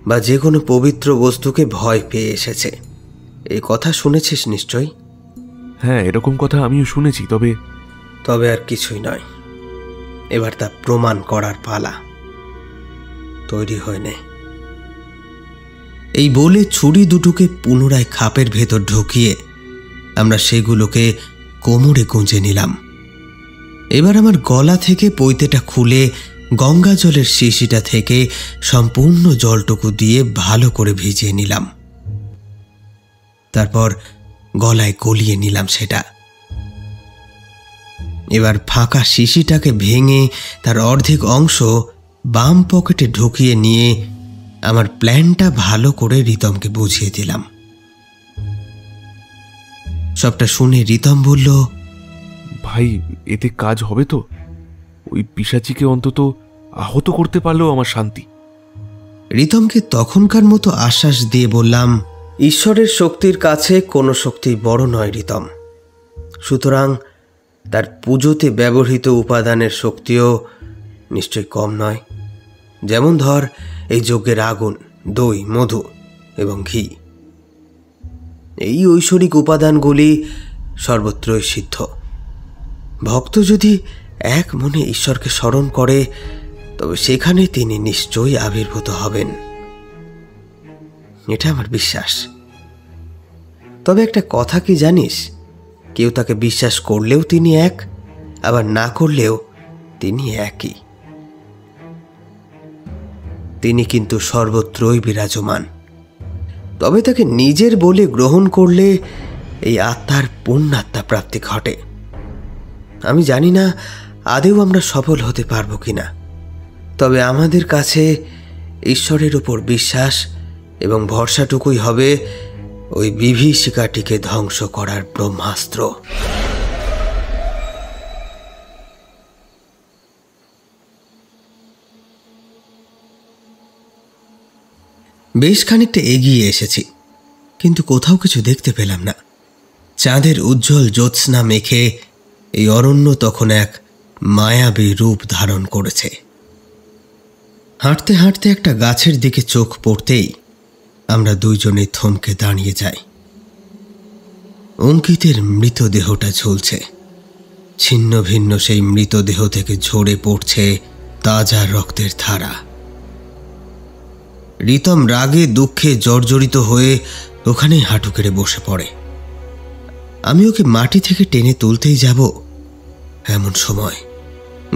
বা যে কোনো পবিত্র বস্তুকে ভয় পেয়ে এসেছে। এই কথা শুনেছিস নিশ্চয়ই? হ্যাঁ, এরকম কথা আমিও শুনেছি, তবে আর কিছুই নয়। এবার তা প্রমাণ করার পালা। তৈরি হয় নে। এই বলে ছুরি দুটোকে পুনরায় খাপের ভেতর ঢুকিয়ে আমরা সেগুলোকে কোমরে গুঁজে নিলাম। এবার আমার গলা থেকে পৈতেটা খুলে গঙ্গা জলের শিশিটা থেকে সম্পূর্ণ জলটুকু দিয়ে ভালো করে ভিজিয়ে নিলাম। তারপর গলায় গলিয়ে নিলাম সেটা। এবার ফাঁকা শিশিটাকে ভেঙে তার অর্ধেক অংশ বাম পকেটে ঢুকিয়ে নিয়ে আমার প্ল্যানটা ভালো করে রিতমকে বুঝিয়ে দিলাম। সবটা শুনে রিতম বলল, ভাই, এতে কাজ হবে তো? ওই পিশাচিকে অন্তত আহত করতে পারলেও আমার শান্তি। রিতমকে তখনকার মতো আশ্বাস দিয়ে বললাম, ঈশ্বরের শক্তির কাছে কোনো শক্তি বড় নয় রিতম, সুতরাং তার পুজোতে ব্যবহৃত উপাদানের শক্তিও নিশ্চয় কম নয়। যেমন ধর এই যজ্ঞের আগুন, দই, মধু এবং ঘি। এই ঐশ্বরিক উপাদানগুলি সর্বত্রই সিদ্ধ। ভক্ত যদি এক মনে ঈশ্বরকে স্মরণ করে তবে সেখানে তিনি নিশ্চয়ই আবির্ভূত হবেন, এটা আমার বিশ্বাস। তবে একটা কথা কি জানিস, কেউ তাকে বিশ্বাস করলেও তিনি এক, আবার না করলেও তিনি একই। তিনি কিন্তু সর্বত্রই বিরাজমান। তবে তাকে নিজের বলে গ্রহণ করলে এই আত্মার পুণ্যাত্মা প্রাপ্তি ঘটে। আমি জানি না আদেও আমরা সফল হতে পারবো কিনা, তবে আমাদের কাছে ঈশ্বরের উপর বিশ্বাস এবং ভরসাটুকুই হবে ওই বিভীষিকাটিকে ধ্বংস করার ব্রহ্মাস্ত্র। বেশ খানিকটা এগিয়ে এসেছি, কিন্তু কোথাও কিছু দেখতে পেলাম না। চাঁদের উজ্জ্বল জ্যোৎস্না মেখে এই অরণ্য তখন এক মায়াবী রূপ ধারণ করেছে। হাঁটতে হাঁটতে একটা গাছের দিকে চোখ পড়তেই আমরা দুইজনে থমকে দাঁড়িয়ে যাই। অঙ্কিতের মৃতদেহটা ঝুলছে। ছিন্ন ভিন্ন সেই মৃতদেহ থেকে ঝরে পড়ছে তাজা রক্তের ধারা। রিতম রাগে দুঃখে জর্জরিত হয়ে ওখানেই হাঁটু কেড়ে বসে পড়ে। আমি ওকে মাটি থেকে টেনে তুলতেই যাব, এমন সময়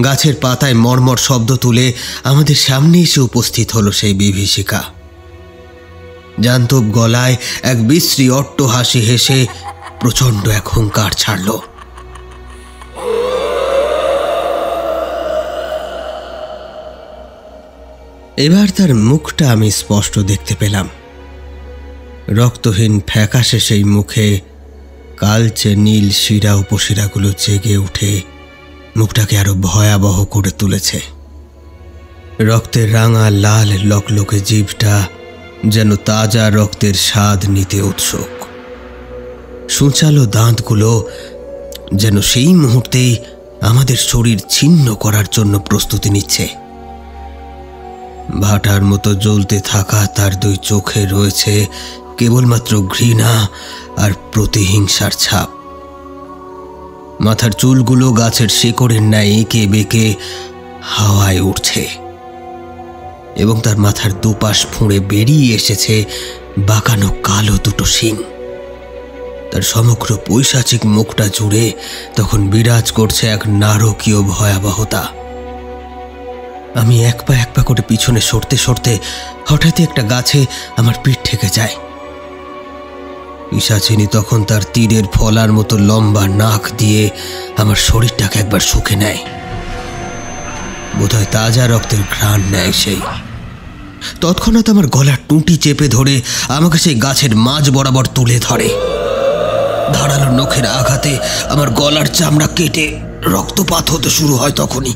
গাছের পাতায় মর্মর শব্দ তুলে আমাদের সামনে এসে উপস্থিত হলো সেই বিভীষিকা। জান্তব গলায় এক বিশ্রী অট্ট হাসি হেসে প্রচণ্ড এক হুঙ্কার ছাড়ল। এবার তার মুখটা আমি স্পষ্ট দেখতে পেলাম। রক্তহীন ফ্যাকাশে সেই মুখে কালচে নীল শিরা উপশিরাগুলো জেগে উঠে মুখটাকে আরো ভয়াবহ করে তুলেছে। রক্তের রাঙা লাল লকলকে জিভটা যেন তাজা রক্তের স্বাদ নিতে উৎসুক। সূচালো দাঁতগুলো যেন সেই মুহূর্তেই আমাদের শরীর ছিন্ন করার জন্য প্রস্তুতি নিচ্ছে। ভাটার মতো জ্বলতে থাকা তার দুই চোখে রয়েছে কেবলমাত্র ঘৃণা আর প্রতিহিংসার ছাপ। মাথার চুলগুলো গাছের শিকড়ের ন্যায় এঁকে বেঁকে হাওয়ায় উঠছে এবং তার মাথার দুপাশ ফুঁড়ে বেরিয়ে এসেছে বাঁকানো কালো দুটো শিং। তার সমগ্র পৈশাচিক মুখটা জুড়ে তখন বিরাজ করছে এক নারকীয় ভয়াবহতা। আমি এক পা করে পিছনে সরতে সরতে হঠাৎই একটা গাছে আমার পিঠ ঠেকে যায়। পিশাচিনী তখন তার তীরের ফলার মতো লম্বা নাক দিয়ে আমার শরীরটাকে একবার শুকে নেয়। বোধহয় তাজা রক্তের ঘ্রাণ নেয় সেই। তৎক্ষণাৎ আমার গলার টুঁটি চেপে ধরে আমাকে সেই গাছের মাঝ বরাবর তুলে ধরে। ধারালো নখের আঘাতে আমার গলার চামড়া কেটে রক্তপাত হতে শুরু হয়। তখনই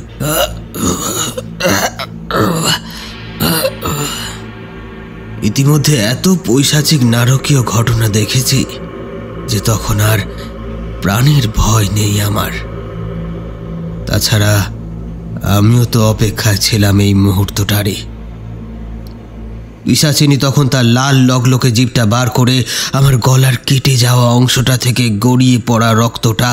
ইতিমধ্যে এত পৈশাচিক নারকীয় ঘটনা দেখেছি যে তখন আর প্রাণের ভয় নেই আমার। তাছাড়া আমিও তো অপেক্ষায় ছিলাম এই মুহূর্তটারই। পিশাচিনী তখন তার লাল লগলকে জিভটা বার করে আমার গলার কেটে যাওয়া অংশটা থেকে গড়িয়ে পড়া রক্তটা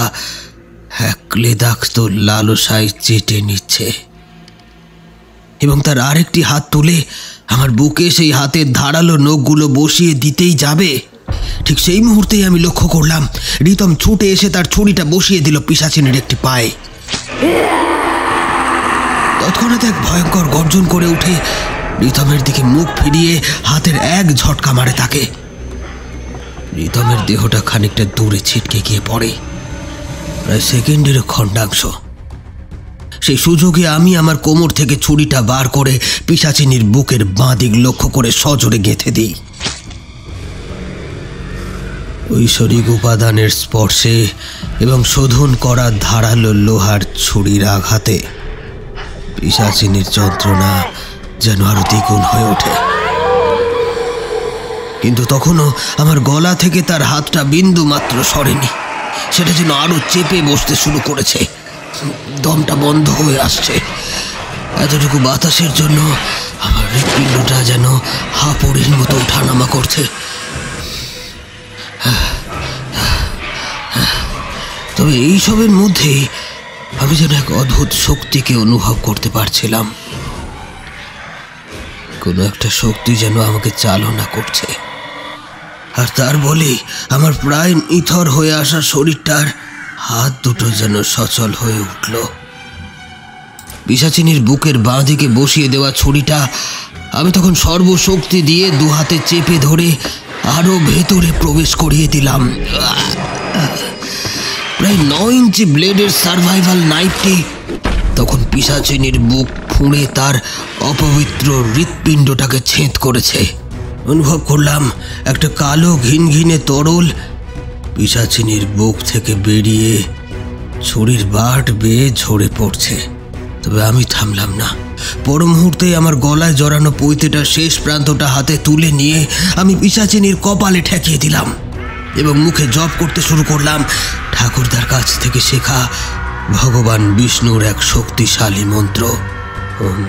ক্লেদাক্ত লালসায় চেটে নিচ্ছে এবং তার আরেকটি হাত তুলে আমার বুকে সেই হাতের ধারালো নখগুলো বসিয়ে দিতেই যাবে। ঠিক সেই মুহূর্তেই আমি লক্ষ্য করলাম রিতম ছুটে এসে তার ছুরিটা বসিয়ে দিল পিশাচিনীর একটি পায়ে। তৎক্ষণাৎ এক ভয়ঙ্কর গর্জন করে উঠে রিতমের দিকে মুখ ফিরিয়ে হাতের এক ঝটকা মারে তাকে। রিতমের দেহটা খানিকটা দূরে ছিটকে গিয়ে পড়ে, প্রায় সেকেন্ডেরও খণ্ডাংশ। সেই সুযোগে আমি আমার কোমর থেকে ছুরিটা বার করে পিশাচিনীর বুকের বাঁ দিক লক্ষ্য করে সজোরে গেঁথে দিই। ঐশ্বরিক উপাদানের স্পর্শে এবং শোধন করা ধারালো লোহার ছুরির আঘাতে পিশাচিনীর যন্ত্রণা যেন আরো দ্বিগুণ হয়ে ওঠে। কিন্তু তখনও আমার গলা থেকে তার হাতটা বিন্দু মাত্র সরেনি। সেটা যেন আরো চেপে বসতে শুরু করেছে। দমটা বন্ধ হয়ে আসছে। এতটুকু বাতাসের জন্য আমার হৃৎপিণ্ডটা যেন হাঁপড়ির মতো ওঠানামা করছে। তবে এইসবের মধ্যে আমি যেন এক অদ্ভুত শক্তিকে অনুভব করতে পারছিলাম। কোনো একটা শক্তি যেন আমাকে চালনা করছে, আর তার বলে আমার প্রায় নিথর হয়ে আসা শরীরটার হাত দুটো যেন সচল হয়ে উঠল। পিশাচিনীর বুকের বাঁ দিকে বসিয়ে দেওয়া ছুরিটা আমি তখন সর্বশক্তি দিয়ে দু হাতে চেপে ধরে আরো ভেতরে প্রবেশ করিয়ে দিলাম। প্রায় 9 ইঞ্চি ব্লেডের সার্ভাইভাল নাইফটি তখন পিশাচিনীর বুক ফুঁড়ে তার অপবিত্র হৃৎপিণ্ডটাকে ছেদ করেছে। অনুভব করলাম একটা কালো ঘিনঘিনে তরল পিশাচিনীর বুক থেকে বেরিয়ে ছুরির বাট বেয়ে ঝরে পড়ছে। তবে আমি থামলাম না। পর মুহূর্তেই আমার গলায় জড়ানো পৈতেটার শেষ প্রান্তটা হাতে তুলে নিয়ে আমি পিশাচিনীর কপালে ঠেকিয়ে দিলাম এবং মুখে জপ করতে শুরু করলাম ঠাকুরদার কাছ থেকে শেখা ভগবান বিষ্ণুর এক শক্তিশালী মন্ত্র, ওম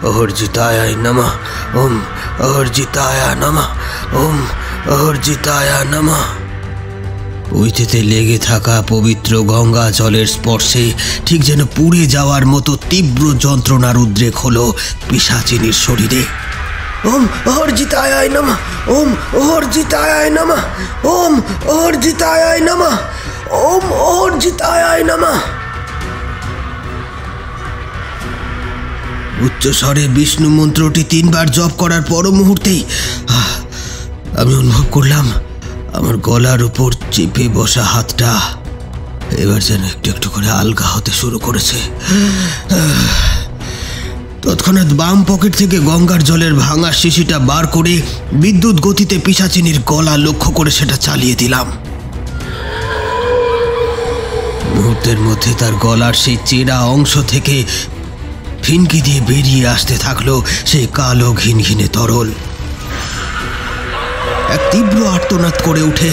অহর্জিতায় নমঃ, ওম অহর্জিতায় নমঃ, ওম অহর্জিতায় নমঃ। পৈতেতে লেগে থাকা পবিত্র গঙ্গা জলের স্পর্শে ঠিক যেন পুড়ে যাওয়ার মতো তীব্র যন্ত্রণার উদ্রেক হলো পিশাচিনীর শরীরে। ওম অহর্জিতায় নমঃ, ওম অহর্জিতায় নমঃ, ওম অহর্জিতায় নমঃ, ওম অহর্জিতায় নমঃ। উচ্চ স্বরে বিষ্ণু মন্ত্রটি 3 বার জপ করার পর মুহূর্তেই আমি অনুভব করলাম আমার গলার উপর চেপে বসা হাতটা এবার যেন একটু একটু করে আলগা হতে শুরু করেছে। তৎক্ষণাৎ বাম পকেট থেকে গঙ্গার জলের ভাঙা শিশিটা বার করে বিদ্যুৎ গতিতে পিশাচিনীর গলা লক্ষ্য করে সেটা চালিয়ে দিলাম। মুহূর্তের মধ্যে তার গলার সেই চেরা অংশ থেকে ফিনকি দিয়ে বেরিয়ে আসতে থাকলো সেই কালো ঘিনঘিনে তরল। এক তীব্র আর্তনাদ করে উঠে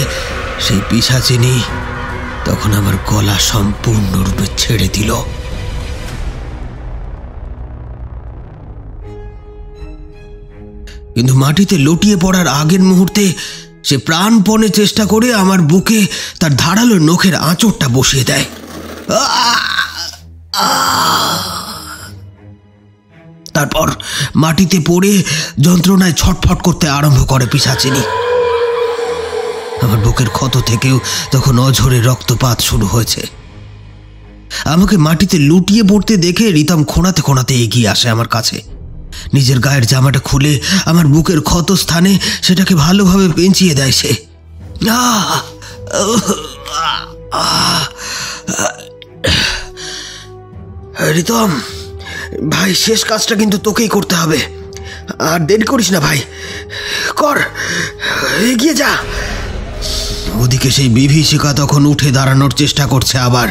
সেই পিশাচিনী তখন আমার গলা সম্পূর্ণরূপে ছেড়ে দিল। কিন্তু মাটিতে লটিয়ে পড়ার আগের মুহূর্তে সে প্রাণপণে চেষ্টা করে আমার বুকে তার ধারালো নখের আঁচড়টা বসিয়ে দেয়। তারপর মাটিতে পড়ে যন্ত্রণায় ছটফট করতে আরম্ভ করে পিশাচিনী। আমার বুকের ক্ষত থেকেও তখন অঝরে রক্তপাত শুরু হয়েছে। আমাকে মাটিতে লুটিয়ে পড়তে দেখে রিতম খোঁড়াতে খোঁড়াতে এগিয়ে আসে আমার কাছে। নিজের গায়ের জামাটা খুলে আমার বুকের ক্ষত স্থানে সেটাকে ভালোভাবে পেঁচিয়ে দেয় সে। রিতম ভাই, শেষ কাজটা কিন্তু তোকেই করতে হবে, আর দেরি করিস না ভাই, কর, এগিয়ে যা। ওদিকে সেই বিভীষিকা তখন উঠে দাঁড়ানোর চেষ্টা করছে আবার।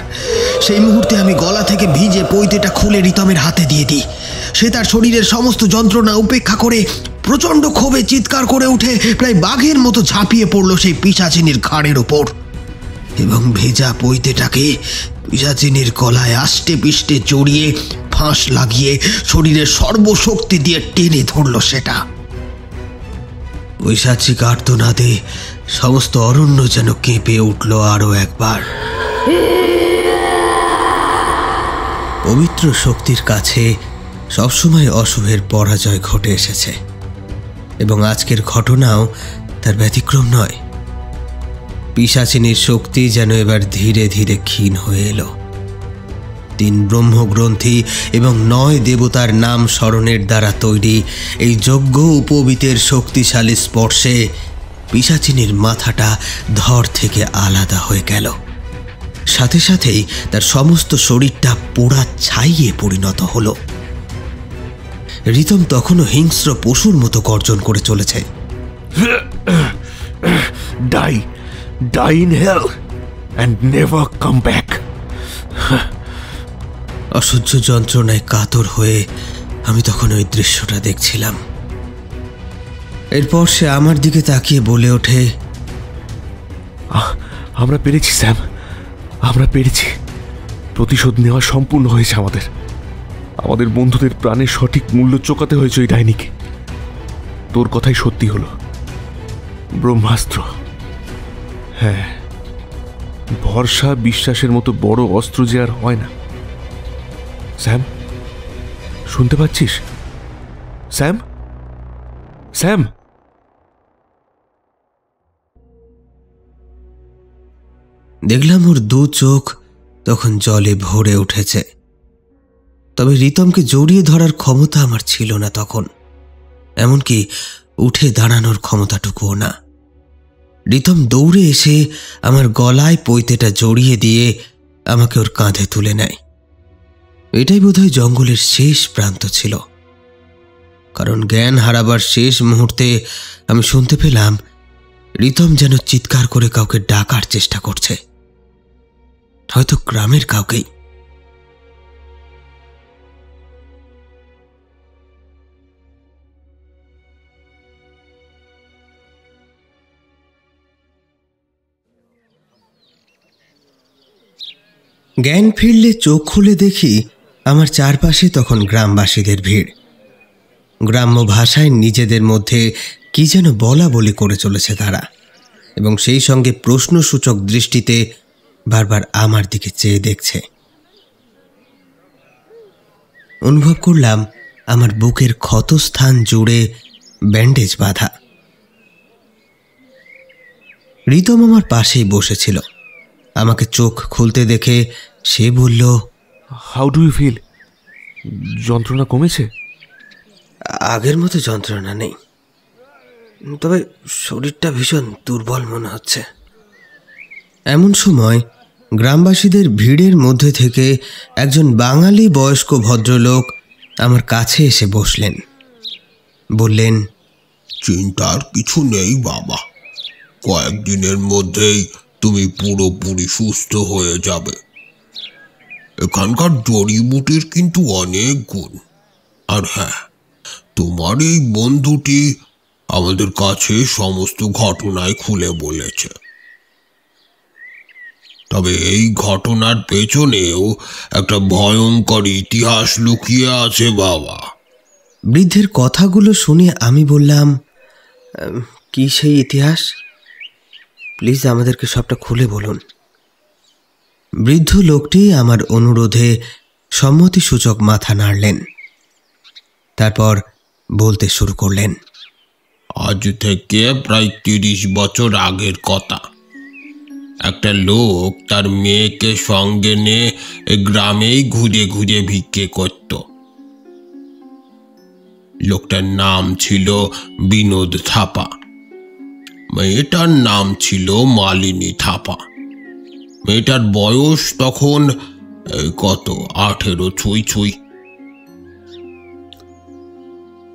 সেই মুহূর্তে আমি গলা থেকে ভিজে পৈতেটা খুলে রিতমের হাতে দিয়ে দিই। সে তার শরীরের সমস্ত যন্ত্রণা উপেক্ষা করে প্রচণ্ড ক্ষোভে চিৎকার করে উঠে প্রায় বাঘের মতো ঝাঁপিয়ে পড়ল সেই পিশাচিনীর ঘাড়ের ওপর এবং ভেজা পৈতেটাকে পিশাচিনীর গলায় আষ্টে পিষ্টে জড়িয়ে ফাঁস লাগিয়ে শরীরের সর্বশক্তি দিয়ে টেনে ধরল সেটা। পৈশাচিক আর্তনাদে সমস্ত অরণ্য যেন কেঁপে উঠল আরো একবার। পবিত্র শক্তির কাছে সবসময় অশুভের পরাজয় ঘটে এসেছে এবং আজকের ঘটনাও তার ব্যতিক্রম নয়। পিশাচিনীর শক্তি যেন এবার ধীরে ধীরে ক্ষীণ হয়ে এলো। 3 ব্রহ্মগ্রন্থি এবং 9 দেবতার নাম স্মরণের দ্বারা তৈরি এই যজ্ঞ উপবীতের শক্তিশালী স্পর্শে পিশাচিনীর মাথাটা ধর থেকে আলাদা হয়ে গেল। সাথে সাথেই তার সমস্ত শরীরটা পোড়া ছাইয়ে পরিণত হলো। রিতম তখনও হিংস্র পশুর মতো গর্জন করে চলেছে। Die, die in hell and never come back. অসহ্য যন্ত্রণায় কাতর হয়ে আমি তখন ওই দৃশ্যটা দেখছিলাম। এরপর সে আমার দিকে তাকিয়ে বলে ওঠে, আমরা পেরেছি স্যাম, আমরা পেরেছি। প্রতিশোধ নেওয়া সম্পূর্ণ হয়েছে আমাদের। আমাদের বন্ধুদের প্রাণের সঠিক মূল্য চোকাতে হয়েছে ওই ডাইনিকে। তোর কথাই সত্যি হলো, ব্রহ্মাস্ত্র। হ্যাঁ, ভরসা বিশ্বাসের মতো বড় অস্ত্র যে আর হয় না। স্যাম, শুনতে পাচ্ছিস? Sam, Sam. দেখলাম ওর 2 চোখ তখন জলে ভরে উঠেছে। তবে রিতমকে জড়িয়ে ধরার ক্ষমতা আমার ছিল না তখন, এমনকি উঠে দাঁড়ানোর ক্ষমতাটুকুও না। রিতম দৌড়ে এসে আমার গলায় পৈতেটা জড়িয়ে দিয়ে আমাকে ওর কাঁধে তুলে নেয়। এটাই বোধহয় জঙ্গলের শেষ প্রান্ত ছিল, কারণ জ্ঞান হারাবার শেষ মুহূর্তে আমি শুনতে পেলাম রিতম যেন চিৎকার করে কাউকে ডাকার চেষ্টা করছে, হয়তো গ্রামের কাউকেই। জ্ঞান ফিরলে চোখ খুলে দেখি আমার চারপাশে তখন গ্রামবাসীদের ভিড়। গ্রাম্য ভাষায় নিজেদের মধ্যে কি যেন বলা বলি করে চলেছে তারা, এবং সেই সঙ্গে প্রশ্নসূচক দৃষ্টিতে বারবার আমার দিকে চেয়ে দেখছে। অনুভব করলাম আমার বুকের ক্ষতস্থান জুড়ে ব্যান্ডেজ বাঁধা। রিতম আমার পাশেই বসেছিল। আমাকে চোখ খুলতে দেখে সে বলল, হাউ ডু ইউ ফিল? যন্ত্রণা কমেছে? আগের মতো যন্ত্রণা নেই, তবে শরীরটা ভীষণ দুর্বল মনে হচ্ছে। এমন সময় গ্রামবাসীদের ভিড়ের মধ্যে থেকে একজন বাঙালি বয়স্ক ভদ্রলোক আমার কাছে এসে বসলেন। বললেন, চিন্তার কিছু নেই বাবা, কয়েকদিনের মধ্যেই তুমি পুরোপুরি সুস্থ হয়ে যাবে। এখানকার জড়িবুটির কিন্তু অনেক গুণ। আর হ্যাঁ, তোমার এই বন্ধুটি আমাদের কাছে সমস্ত ঘটনাই খুলে বলেছে। তবে এই ঘটনার পেছনেও একটা ভয়ঙ্কর ইতিহাস লুকিয়ে আছে বাবা। বৃদ্ধের কথাগুলো শুনে আমি বললাম, কি সেই ইতিহাস? প্লিজ আমাদেরকে সবটা খুলে বলুন। বৃদ্ধ লোকটি আমার অনুরোধে সম্মতিসূচক মাথা নাড়লেন। তারপর বলতে শুরু করলেন। আজ থেকে প্রায় 30 বছর আগের কথা। একটা লোক তার মেয়েকে সঙ্গে নিয়ে গ্রামেই ঘুরে ঘুরে ভিক্ষে করত। লোকটার নাম ছিল বিনোদ থাপা, মেয়েটার নাম ছিল মালিনী থাপা। মেয়েটার বয়স তখন কত 18 ছুঁই ছুঁই।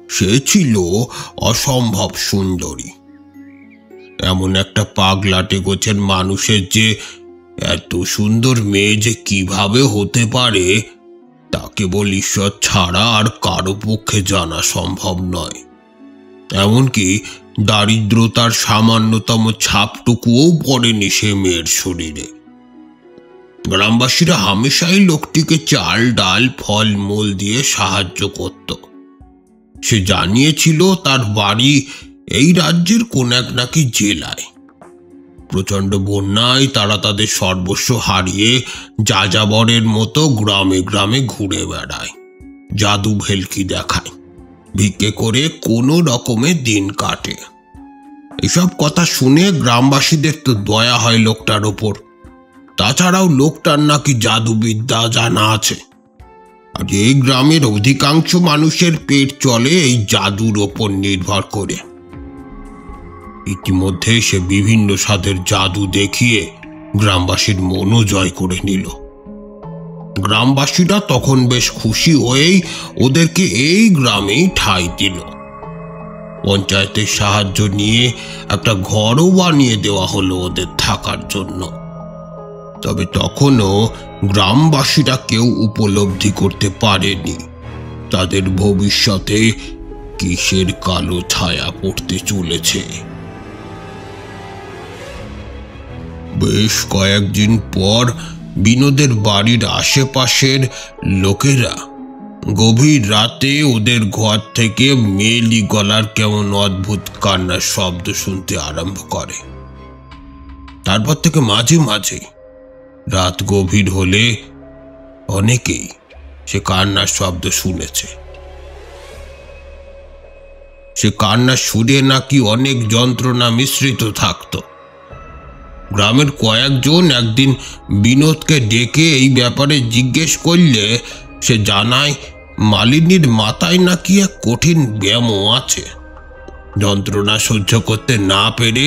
সে ছিল অসম্ভব সুন্দরী। এমন একটা পাগলাটে গোছের মানুষের যে এত সুন্দর মেয়ে যে কিভাবে হতে পারে তা কেবল ঈশ্বর ছাড়া আর কারো পক্ষে জানা সম্ভব নয়। এমনকি দারিদ্রতার সামান্যতম ছাপটুকুও পড়েনি সে মেয়ের শরীরে। গ্রামবাসীরা হামেশাই লোকটিকে চাল ডাল ফল মূল দিয়ে সাহায্য করত। সে জানিয়েছিল তার বাড়ি এই রাজ্যের কোন এক নাকি জেলায়। প্রচণ্ড বন্যায় তারা তাদের সর্বস্ব হারিয়ে যাযাবরের মতো গ্রামে গ্রামে ঘুরে বেড়ায়, জাদু ভেলকি দেখায়, ভিক্ষে করে কোনো রকমে দিন কাটে। এসব কথা শুনে গ্রামবাসীদের তো দয়া হয় লোকটার ওপর। তাছাড়াও লোকটার নাকি জাদুবিদ্যা জানা আছে। আর এই গ্রামের অধিকাংশ মানুষের পেট চলে এই জাদুর ওপর নির্ভর করে। ইতিমধ্যে সে বিভিন্ন স্বাদের জাদু দেখিয়ে গ্রামবাসীর মনও জয় করে নিল। গ্রামবাসীরা তখন বেশ খুশি হয়েই ওদেরকে এই গ্রামেই ঠাঁই দিল। পঞ্চায়েতের সাহায্য নিয়ে একটা ঘরও বানিয়ে দেওয়া হলো ওদের থাকার জন্য। তবে তখনও গ্রামবাসীরা কেউ উপলব্ধি করতে পারেনি তাদের ভবিষ্যতে কিসের কালো ছায়া পড়তে চলেছে। বেশ কয়েকদিন পর বিনোদের বাড়ির আশেপাশের লোকেরা গভীর রাতে ওদের ঘর থেকে মেয়েলি গলার কেমন অদ্ভুত কান্নার শব্দ শুনতে আরম্ভ করে। তারপর থেকে মাঝে মাঝে রাত গভীর হলে অনেকেই সে কান্নার শব্দ শুনেছে। সে কান্নার সুরে নাকি অনেক যন্ত্রণা মিশ্রিত থাকত। গ্রামের কয়েকজন একদিন বিনোদকে ডেকে এই ব্যাপারে জিজ্ঞেস করলে সে জানায় মালিনীর মাথায় নাকি এক কঠিন ব্যামো আছে। যন্ত্রণা সহ্য করতে না পেরে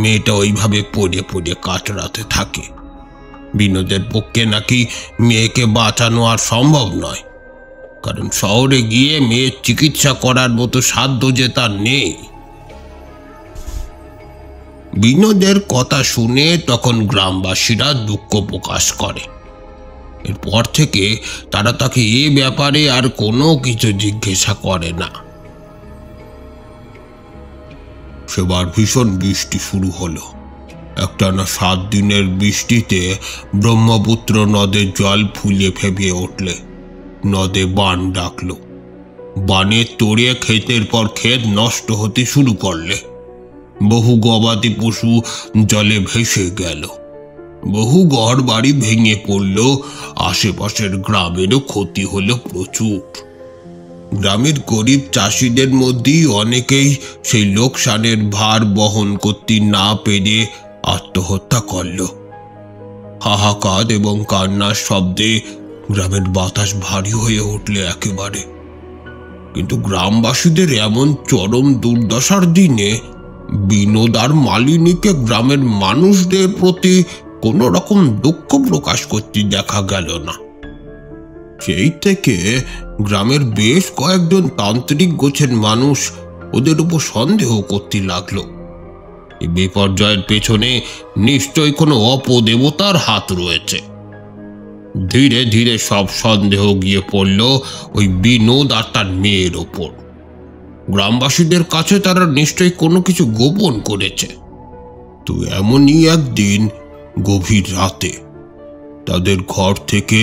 মেয়েটা ওইভাবে পড়ে পড়ে কাতরাতে থাকে। বিনোদের পক্ষে নাকি মেয়েকে বাঁচানো আর সম্ভব নয়, কারণ শহরে গিয়ে মেয়ের চিকিৎসা করার মতো সাধ্য যে তার নেই। বিনোদের কথা শুনে তখন গ্রামবাসীরা দুঃখ প্রকাশ করে। এরপর থেকে তারা তাকে এ ব্যাপারে আর কোনো কিছু জিজ্ঞাসা করে না। সেবার ভীষণ বৃষ্টি শুরু হলো। একটানা 7 দিনের বৃষ্টিতে ব্রহ্মপুত্র নদের জল ফুলে ফেঁপিয়ে উঠলে নদে বান ডাকলো। বানের তোড়ে ক্ষেতের পর ক্ষেত নষ্ট হতে শুরু করলে বহু গবাদি পশু জলে ভেসে গেল। বহু ঘর বাড়ি ভেঙে পড়ল। আশেপাশের গ্রামেরও ক্ষতি হলো প্রচুর। গ্রামের গরিব চাষিদের মধ্যেই অনেকেই সেই লোকসানের ভার বহন করতে না পেরে আত্মহত্যা করল। হাহাকার এবং কান্নার শব্দে গ্রামের বাতাস ভারী হয়ে উঠলে একেবারে। কিন্তু গ্রামবাসীদের এমন চরম দুর্দশার দিনে বিনোদ আর মালিনীকে গ্রামের মানুষদের প্রতি কোনো রকম দুঃখ প্রকাশ করতে দেখা গেল না। সেই থেকে গ্রামের বেশ কয়েকজন তান্ত্রিক গোছের মানুষ ওদের উপর সন্দেহ করতে লাগলো। এই বিপর্যয়ের পেছনে নিশ্চয়ই কোনো অপদেবতার হাত রয়েছে। ধীরে ধীরে সব সন্দেহ গিয়ে পড়ল ওই বিনোদ আর তার মেয়ের ওপর। গ্রামবাসীদের কাছে তারা নিশ্চয়ই কোনো কিছু গোপন করেছে। তো এমনই একদিন গভীর রাতে তাদের ঘর থেকে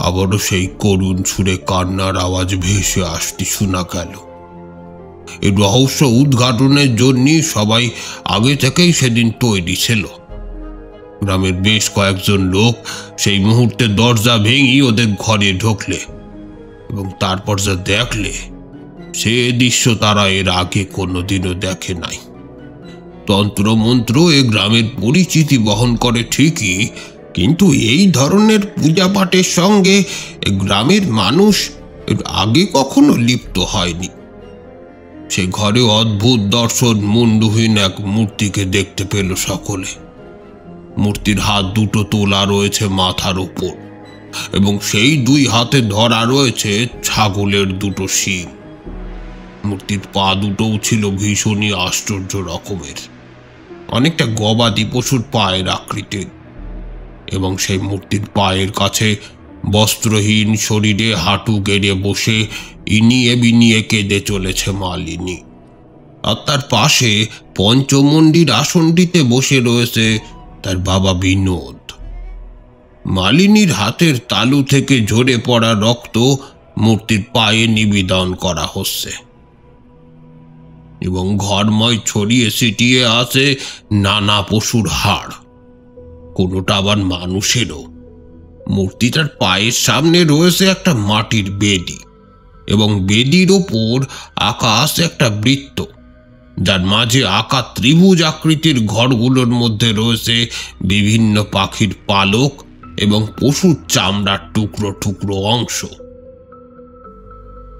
আবারও সেই করুণ সুরে কান্নার আওয়াজ ভেসে আসতে শোনা গেল। এই রহস্য উদ্ঘাটনের জন্য সবাই আগে থেকেই সেদিন তৈরি ছিল। গ্রামের বেশ কয়েকজন লোক সেই মুহূর্তে দরজা ভেঙে ওদের ঘরে ঢুকলে এবং তারপর যা দেখলে সে দৃশ্য তারা এর আগে কোনোদিনও দেখে নাই। তন্ত্রমন্ত্র এ গ্রামের পরিচিতি বহন করে ঠিকই, কিন্তু এই ধরনের পূজা পাঠের সঙ্গে গ্রামের মানুষ এর আগে কখনো লিপ্ত হয়নি। সে ঘরে অদ্ভুত দর্শন মুন্ডহীন এক মূর্তিকে দেখতে পেল সকলে। মূর্তির হাত দুটো তোলা রয়েছে মাথার উপর এবং সেই দুই হাতে ধরা রয়েছে ছাগলের দুটো শিং। মূর্তির পা দুটোও ছিল ভীষণই আশ্চর্য রকমের, অনেকটা গবাদি পশুর পায়ের আকৃতির, এবং সেই মূর্তির পায়ের কাছে বস্ত্রহীন শরীরে হাঁটু গেড়ে বসে ইনিয়ে বিনিয়ে কেঁদে চলেছে মালিনী। আর তার পাশে পঞ্চমন্ডির আসনটিতে বসে রয়েছে তার বাবা বিনোদ। মালিনীর হাতের তালু থেকে ঝরে পড়া রক্ত মূর্তির পায়ে নিবেদন করা হচ্ছে এবং ঘরময় ছড়িয়ে ছিটিয়ে আছে নানা পশুর হাড়, কোনোটা আবার মানুষেরও। মূর্তিটার পায়ের সামনে রয়েছে একটা মাটির বেদি এবং বেদির ওপর আঁকা আছে একটা বৃত্ত, যার মাঝে আঁকা ত্রিভুজ আকৃতির ঘরগুলোর মধ্যে রয়েছে বিভিন্ন পাখির পালক এবং পশুর চামড়ার টুকরো টুকরো অংশ।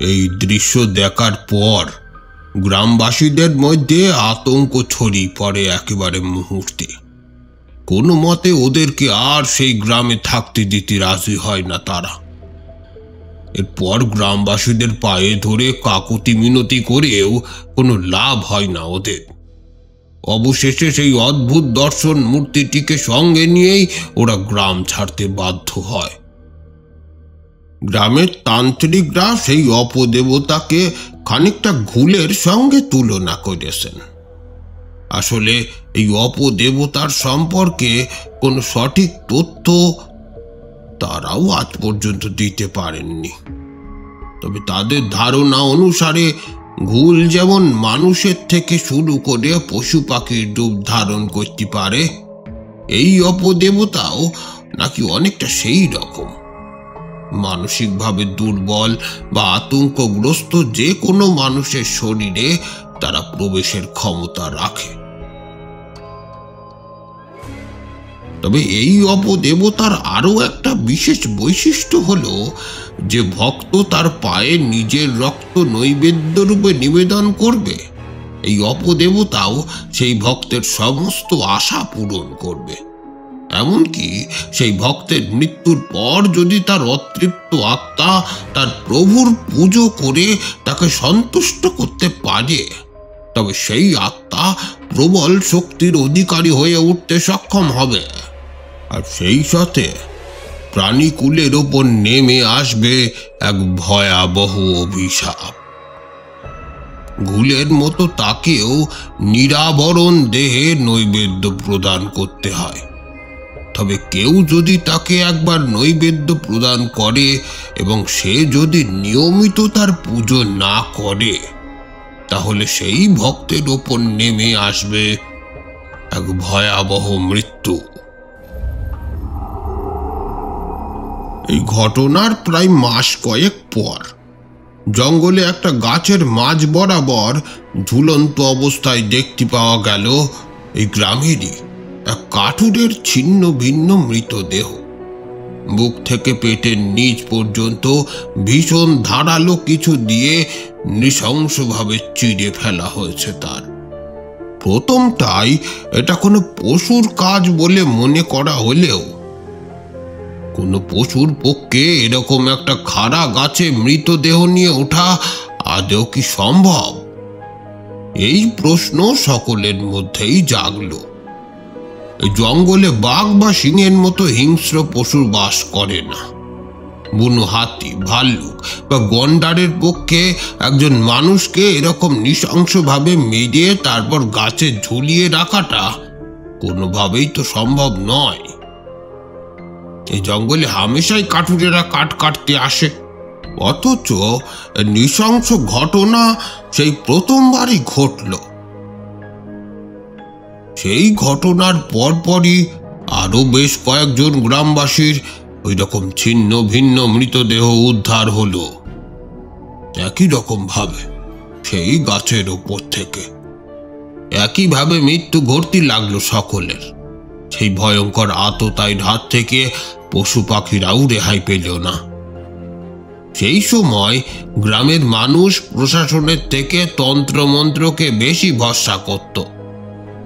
এই দৃশ্য দেখার পর গ্রামবাসীদের মধ্যে আতঙ্ক ছড়িয়ে পড়ে একেবারে মুহূর্তে। কোনো মতে ওদেরকে আর সেই গ্রামে থাকতে দিতে রাজি হয় না তারা। এরপর গ্রামবাসীদের পায়ে ধরে কাকুতি মিনতি করেও কোনো লাভ হয় না ওদের। অবশেষে সেই অদ্ভুত দর্শন মূর্তিটিকে সঙ্গে নিয়েই ওরা গ্রাম ছাড়তে বাধ্য হয়। গ্রামের তান্ত্রিকরা সেই অপদেবতাকে খানিকটা ঘুলের সঙ্গে তুলনা করেছেন। আসলে এই অপদেবতার সম্পর্কে কোনো সঠিক তথ্য তারাও আজ পর্যন্ত দিতে পারেননি। তবে তাদের ধারণা অনুসারে ঘুল যেমন মানুষের থেকে শুরু করে পশু পাখির রূপ ধারণ করতে পারে, এই অপদেবতাও নাকি অনেকটা সেই রকম। মানসিকভাবে দুর্বল বা আতঙ্কগ্রস্ত যে কোনো মানুষের শরীরে তারা প্রবেশের ক্ষমতা রাখে। তবে এই অপদেবতার আরো একটা বিশেষ বৈশিষ্ট্য হলো যে ভক্ত তার পায়ে নিজের রক্ত নৈবেদ্য রূপে নিবেদন করবে, এই অপদেবতাও সেই ভক্তের সমস্ত আশা পূরণ করবে। এমনকি সেই ভক্তের মৃত্যুর পর যদি তার অতৃপ্ত আত্মা তার প্রভুর পুজো করে তাকে সন্তুষ্ট করতে পারে, তবে সেই আত্মা প্রবল শক্তির অধিকারী হয়ে উঠতে সক্ষম হবে। আর সেই সাথে প্রাণীকুলের ওপর নেমে আসবে এক ভয়াবহ অভিশাপ। ঘুলের মতো তাকেও নিরাবরণ দেহে নৈবেদ্য প্রদান করতে হয়। তবে কেউ যদি তাকে একবার নৈবেদ্য প্রদান করে এবং সে যদি নিয়মিত তার পুজো না করে, তাহলে সেই ভক্তের ওপর নেমে আসবে এক ভয়াবহ মৃত্যু। এই ঘটনার প্রায় মাস কয়েক পর জঙ্গলে একটা গাছের মাঝ বরাবর ঝুলন্ত অবস্থায় দেখতে পাওয়া গেল এই গ্রামেরই এক কাঠুরের ছিন্ন ভিন্ন মৃতদেহ। বুক থেকে পেটের নিচ পর্যন্ত ভীষণ ধারালো কিছু দিয়ে নৃশংসভাবে চিড়ে ফেলা হয়েছে তার। প্রথমটাই এটা কোনো পশুর কাজ বলে মনে করা হলেও কোনো পশুর পক্ষে এরকম একটা খাড়া গাছে মৃতদেহ নিয়ে ওঠা আদৌ কি সম্ভব? এই প্রশ্ন সকলের মধ্যেই জাগল। এই জঙ্গলে বাঘ বা সিংহের মতো হিংস্র পশুর বাস করে না। বুনো হাতি, ভাল্লুক বা গন্ডারের পক্ষে একজন মানুষকে এরকম নৃশংসভাবে মেরে তারপর গাছে ঝুলিয়ে রাখাটা কোনোভাবেই তো সম্ভব নয়। এই জঙ্গলে হামেশাই কাঠুরেরা কাঠ কাটতে আসে, অথচ নৃশংস ঘটনা সেই প্রথমবারই ঘটল। সেই ঘটনার পরপরই আরো বেশ কয়েকজন গ্রামবাসীর ওই রকম ছিন্ন ভিন্ন মৃতদেহ উদ্ধার হলো, একই রকম ভাবে সেই গাছের ওপর থেকে। একইভাবে মৃত্যু ঘটতে লাগলো সকলের। সেই ভয়ঙ্কর আততায়ীর হাত থেকে পশু পাখিরাও রেহাই পেল না। সেই সময় গ্রামের মানুষ প্রশাসনের থেকে তন্ত্রমন্ত্রকে বেশি ভরসা করত।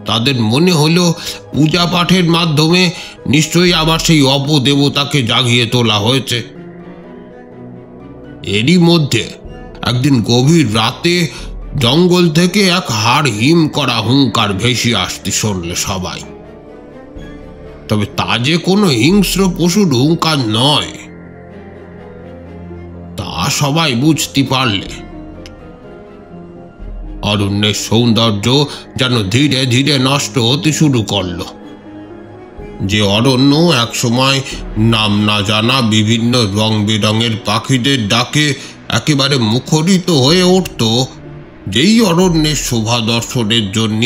তাদের মনে হলো পূজা পাঠের মাধ্যমে নিশ্চয়ই আবার সেই অপদেবতাকে জাগিয়ে তোলা হয়েছে। এরই মধ্যে একদিন গভীর রাতে জঙ্গল থেকে এক হাড় হিম করা হুঙ্কার ভেসে আসতে শুনলে সবাই। তবে তা যে কোনো হিংস্র পশুর হুঙ্কার নয় তা সবাই বুঝতে পারলে। অরণ্যের সৌন্দর্য যেন ধীরে ধীরে নষ্ট হতে শুরু করলো। যে অরণ্য একসময় নাম না জানা বিভিন্ন রং বেরঙের পাখিদের ডাকে একেবারে মুখরিত হয়ে উঠত, যেই অরণ্যের শোভা দর্শনের জন্য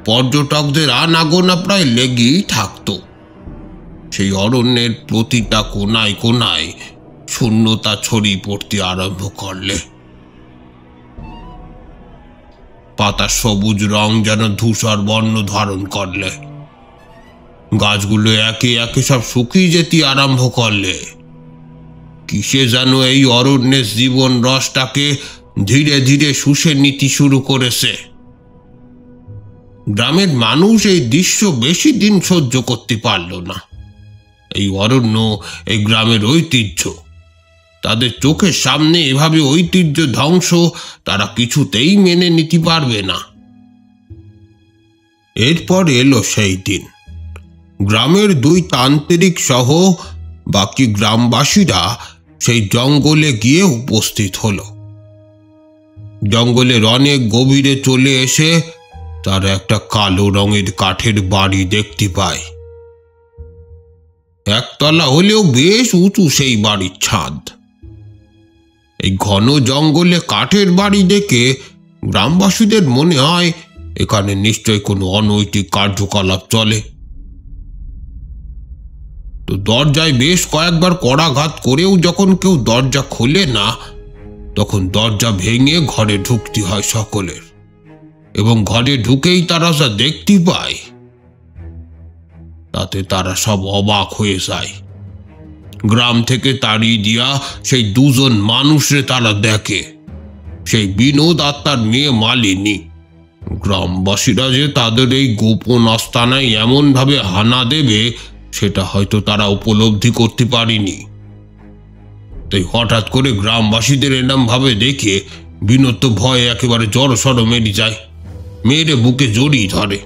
পর্যটকদের আনাগোনা প্রায় লেগেই থাকত, সেই অরণ্যের প্রতিটা কোনায় কোনায় শূন্যতা ছড়িয়ে পড়তে আরম্ভ করলে। পাতার সবুজ রং যেন ধূসর বর্ণ ধারণ করলে। গাছগুলো একে একে সব শুকিয়ে যেতে আরম্ভ করলে। কিসে যেন এই অরণ্যের জীবন রসটাকে ধীরে ধীরে শুষে নিতে শুরু করেছে। গ্রামের মানুষ এই দৃশ্য বেশি দিন সহ্য করতে পারল না। এই অরণ্য এই গ্রামের ঐতিহ্য, তাদের চোখের সামনে এভাবে ঐতিহ্য ধ্বংস তারা কিছুতেই মেনে নিতে পারবে না। এরপর এলো সেই দিন। গ্রামের দুই তান্ত্রিক সহ বাকি গ্রামবাসীরা সেই জঙ্গলে গিয়ে উপস্থিত হলো। জঙ্গলের অনেক গভীরে চলে এসে তারা একটা কালো রঙের কাঠের বাড়ি দেখতে পায়। একতলা হলেও বেশ উঁচু সেই বাড়ির ছাদ। এই ঘন জঙ্গলে কাঠের বাড়ি দেখে গ্রামবাসীদের মনে হয় এখানে নিশ্চয় কোনো অনৈতিক কার্যকলাপ চলে। তো দরজায় বেশ কয়েকবার কড়াঘাত করেও যখন কেউ দরজা খোলে না, তখন দরজা ভেঙে ঘরে ঢুকতে হয় সকলের। এবং ঘরে ঢুকেই তারা যা দেখতে পায় তাতে তারা সব অবাক হয়ে যায়। গ্রাম থেকে তাড়িয়ে দিয়া সেই দুজন মানুষরে তারা দেখে, সেই বিনোদ আর তার মেয়ে মালিনী। গ্রামবাসীরা যে তাদের এই গোপন আস্তানায় এমন ভাবে হানা দেবে সেটা হয়তো তারা উপলব্ধি করতে পারেনি। তাই হঠাৎ করে গ্রামবাসীদের এরম ভাবে দেখে বিনোদ তো ভয়ে একেবারে জড়সড় মেরে যায়। মেয়েরে বুকে জড়িয়ে ধরে,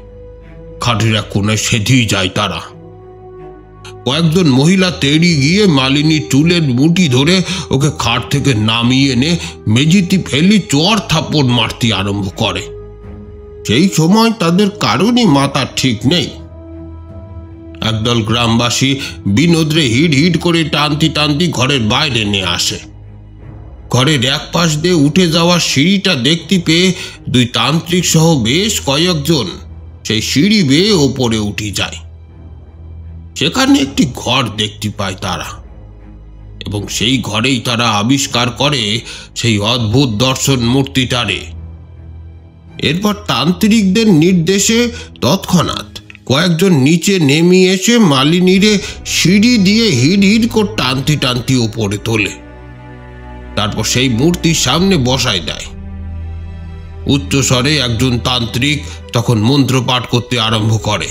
খাটের এক কোণায় সেধেই যায় তারা। কয়েকজন মহিলা তেড়ি গিয়ে মালিনীর চুলের মুঠি ধরে ওকে খাট থেকে নামিয়ে এনে মেঝিতে ফেলি চর থাপ্পড় মারতে আরম্ভ করে। সেই সময় তাদের কারণই মাথা ঠিক নেই। একদল গ্রামবাসী বিনোদরে হিড় হিড় করে টানতি টানতি ঘরের বাইরে নিয়ে আসে। ঘরের এক পাশ দিয়ে উঠে যাওয়া সিঁড়িটা দেখতে পেয়ে দুই তান্ত্রিক সহ বেশ কয়েকজন সেই সিঁড়ি বেয়ে ওপরে উঠে যায়। সেখানে একটি ঘর দেখতে পায় তারা, এবং সেই ঘরেই তারা আবিষ্কার করে সেই অদ্ভুত দর্শন মূর্তিটারে। এরপর তান্ত্রিকদের নির্দেশে তৎক্ষণাৎ কয়েকজন নিচে নেমে এসে মালিনীরে সিঁড়ি দিয়ে হিড় হিড় করে টানতি টানতি ওপরে তোলে। তারপর সেই মূর্তির সামনে বসায় দেয়। উচ্চস্বরে একজন তান্ত্রিক তখন মন্ত্র পাঠ করতে আরম্ভ করে।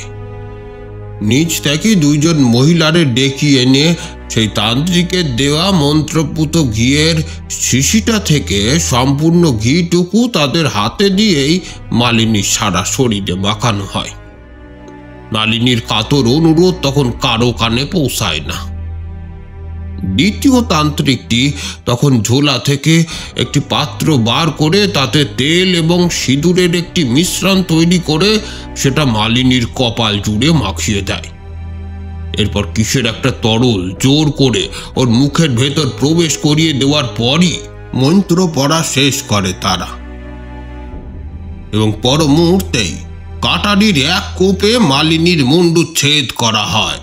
নিচ থেকে দুইজন মহিলারে ডেকে এনে সেই তান্ত্রিকের দেওয়া মন্ত্রপুত ঘিয়ের শিশিটা থেকে সম্পূর্ণ ঘিটুকু তাদের হাতে দিয়েই মালিনীর সারা শরীরে মাখানো হয়। মালিনীর কাতর অনুরোধ তখন কারো কানে পৌঁছায় না। দ্বিতীয় তান্ত্রিকটি তখন ঝোলা থেকে একটি পাত্র বার করে তাতে তেল এবং সিঁদুরের একটি মিশ্রণ তৈরি করে সেটা মালিনীর কপাল জুড়ে মাখিয়ে দেয়। এরপর কিসের একটা তরল জোর করে ওর মুখের ভেতর প্রবেশ করিয়ে দেওয়ার পরই মন্ত্র পড়া শেষ করে তারা, এবং পর মুহূর্তেই কাটারির এক কোপে মালিনীর মুন্ডুচ্ছেদ করা হয়।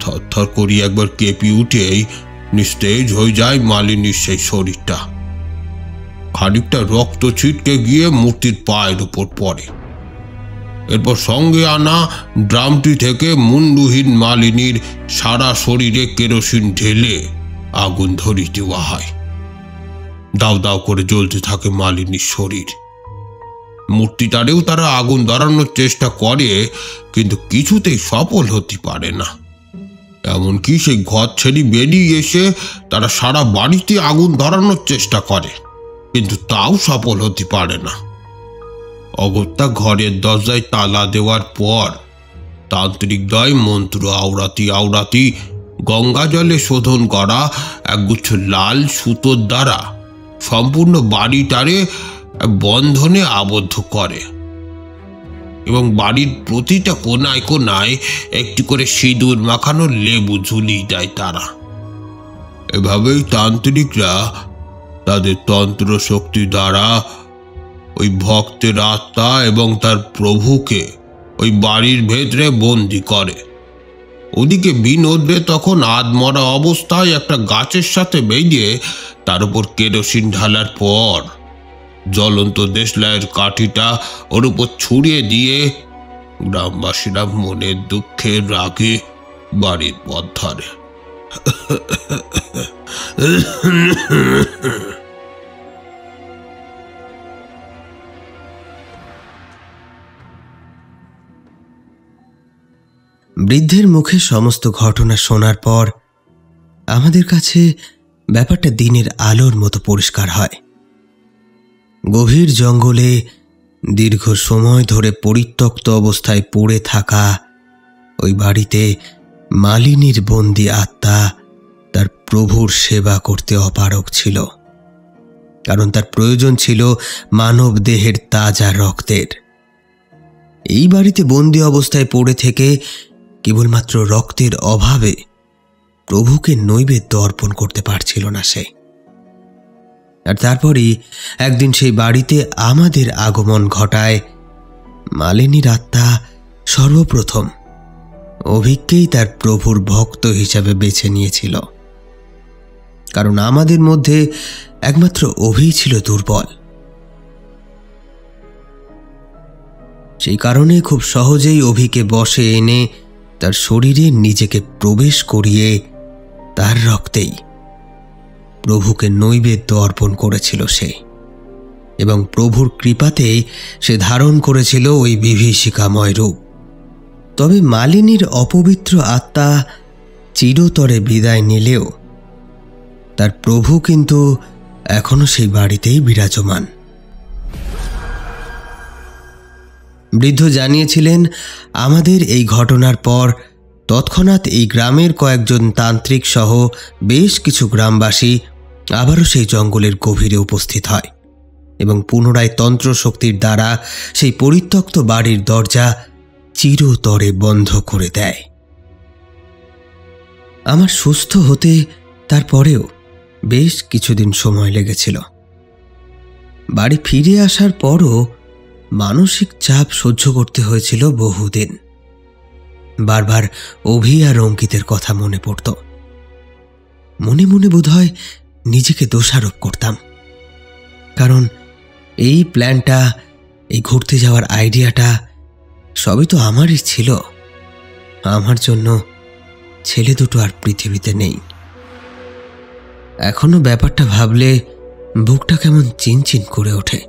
থরথর করি একবার কেঁপে উঠেই নিস্তেজ হয়ে যায় মালিনীর সেই শরীরটা। খানিকটা রক্ত ছিটকে গিয়ে মূর্তির পায়ের উপর পড়ে। এরপর সঙ্গে আনা ড্রামটি থেকে মুন্ডুহীন মালিনীর সারা শরীরে কেরোসিন ঢেলে আগুন ধরিয়ে দেওয়া হয়। দাউ দাউ করে জ্বলতে থাকে মালিনীর শরীর। মূর্তিটারেও তারা আগুন ধরানোর চেষ্টা করে, কিন্তু কিছুতেই সফল হতে পারে না। এমনকি সেই ঘর ছেড়ে বেরিয়ে এসে তারা সারা বাড়িতে আগুন ধরানোর চেষ্টা করে, কিন্তু তাও সফল হতে পারে না। অগত্যা ঘরের দরজায় তালা দেওয়ার পর তান্ত্রিকদ্বয় মন্ত্র আওড়াতি আওড়াতি গঙ্গা জলে শোধন করা একগুচ্ছ লাল সুতোর দ্বারা সম্পূর্ণ বাড়িটারে বন্ধনে আবদ্ধ করে এবং বাড়ির প্রতিটা কোনায় কোনায় একটি করে সিঁদুর মাখানো লেবু ঝুলিয়ে দেয় তারা। এভাবেই তান্ত্রিকরা তাদের তন্ত্র শক্তি দ্বারা ওই ভক্তের আত্মা এবং তার প্রভুকে ওই বাড়ির ভেতরে বন্দি করে। ওদিকে বিনোদে তখন আধমরা অবস্থায় একটা গাছের সাথে বেঁধে তার উপর কেরোসিন ঢালার পর জ্বলন্ত দেশলাইয়ের কাঠিটা ওর উপর ছুড়িয়ে দিয়ে গ্রামবাসীরা মনের দুঃখের রাগে বাড়ির পথ ধরে। বৃদ্ধের মুখে সমস্ত ঘটনা শোনার পর আমাদের কাছে ব্যাপারটা দিনের আলোর মতো পরিষ্কার হয়। গভীর জঙ্গলে দীর্ঘ সময় ধরে পরিত্যক্ত অবস্থায় পড়ে থাকা ওই বাড়িতে মালিনীর বন্দি আত্মা তার প্রভুর সেবা করতে অপারগ ছিল, কারণ তার প্রয়োজন ছিল মানব দেহের তাজা রক্তের। এই বাড়িতে বন্দি অবস্থায় পড়ে থেকে কেবলমাত্র রক্তের অভাবে প্রভুকে নৈবেদ্য অর্পণ করতে পারছিল না সে। আর তারপরই একদিন সেই বাড়িতে আমাদের আগমন ঘটায় মালিনীর আত্মা সর্বপ্রথম অভিজ্ঞকেই তার প্রভুর ভক্ত হিসাবে বেছে নিয়েছিল, কারণ আমাদের মধ্যে একমাত্র অভি ছিল দুর্বল। সেই কারণে খুব সহজেই অভিকে বশে এনে তার শরীরে নিজেকে প্রবেশ করিয়ে তার রক্তেই প্রভুকে নৈবেদ্য অর্পণ করেছিল সে, এবং প্রভুর কৃপাতেই সে ধারণ করেছিল ওই বিভীষিকাময় রূপ। তবে মালিনীর অপবিত্র আত্মা চিরতরে বিদায় নিলেও তার প্রভু কিন্তু এখনো সেই বাড়িতেই বিরাজমান। বৃদ্ধ জানিয়েছিলেন, আমাদের এই ঘটনার পর তৎক্ষণাৎ এই গ্রামের কয়েকজন তান্ত্রিক সহ বেশ কিছু গ্রামবাসী আবারও সেই জঙ্গলের গভীরে উপস্থিত হয় এবং পুনরায় তন্ত্র শক্তির দ্বারা সেই পরিত্যক্ত বাড়ির দরজা চিরতরে বন্ধ করে দেয়। আমার সুস্থ হতে তারপরেও বেশ কিছুদিন সময় লেগেছিল। বাড়ি ফিরে আসার পরও মানসিক চাপ সহ্য করতে হয়েছিল বহুদিন। বারবার অভি আর অঙ্কিতের কথা মনে পড়ত। মনে মনে বোধহয় নিজেকে দোষারোপ করতাম, কারণ এই প্ল্যানটা, এই ঘুরতে যাওয়ার আইডিয়াটা সবই তো আমারই ছিল। আমার জন্য ছেলে দুটো আর পৃথিবীতে নেই। এখনো ব্যাপারটা ভাবলে বুকটা কেমন চিনচিন করে ওঠে।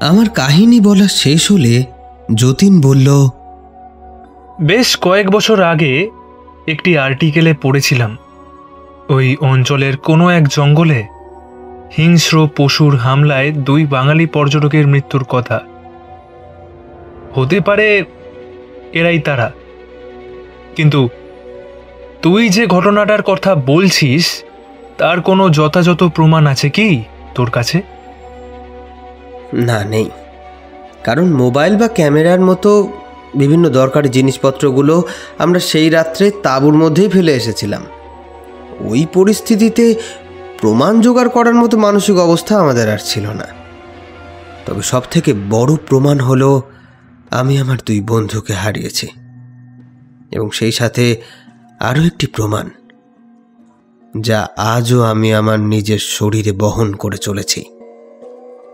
আমার কাহিনী বলা শেষ হলে যতীন বলল, বেশ কয়েক বছর আগে একটি আর্টিকেলে পড়েছিলাম ওই অঞ্চলের কোনো এক জঙ্গলে হিংস্র পশুর হামলায় 2 বাঙালি পর্যটকের মৃত্যুর কথা। হতে পারে এরাই তারা, কিন্তু তুই যে ঘটনাটার কথা বলছিস তার কোনো যথাযথ প্রমাণ আছে কি তোর কাছে? না, নেই। কারণ মোবাইল বা ক্যামেরার মতো বিভিন্ন দরকারি জিনিসপত্রগুলো আমরা সেই রাত্রে তাঁবুর মধ্যেই ফেলে এসেছিলাম। ওই পরিস্থিতিতে প্রমাণ জোগাড় করার মতো মানসিক অবস্থা আমাদের আর ছিল না। তবে সব থেকে বড় প্রমাণ হলো আমি আমার 2 বন্ধুকে হারিয়েছি, এবং সেই সাথে আরও একটি প্রমাণ যা আজও আমি আমার নিজের শরীরে বহন করে চলেছি,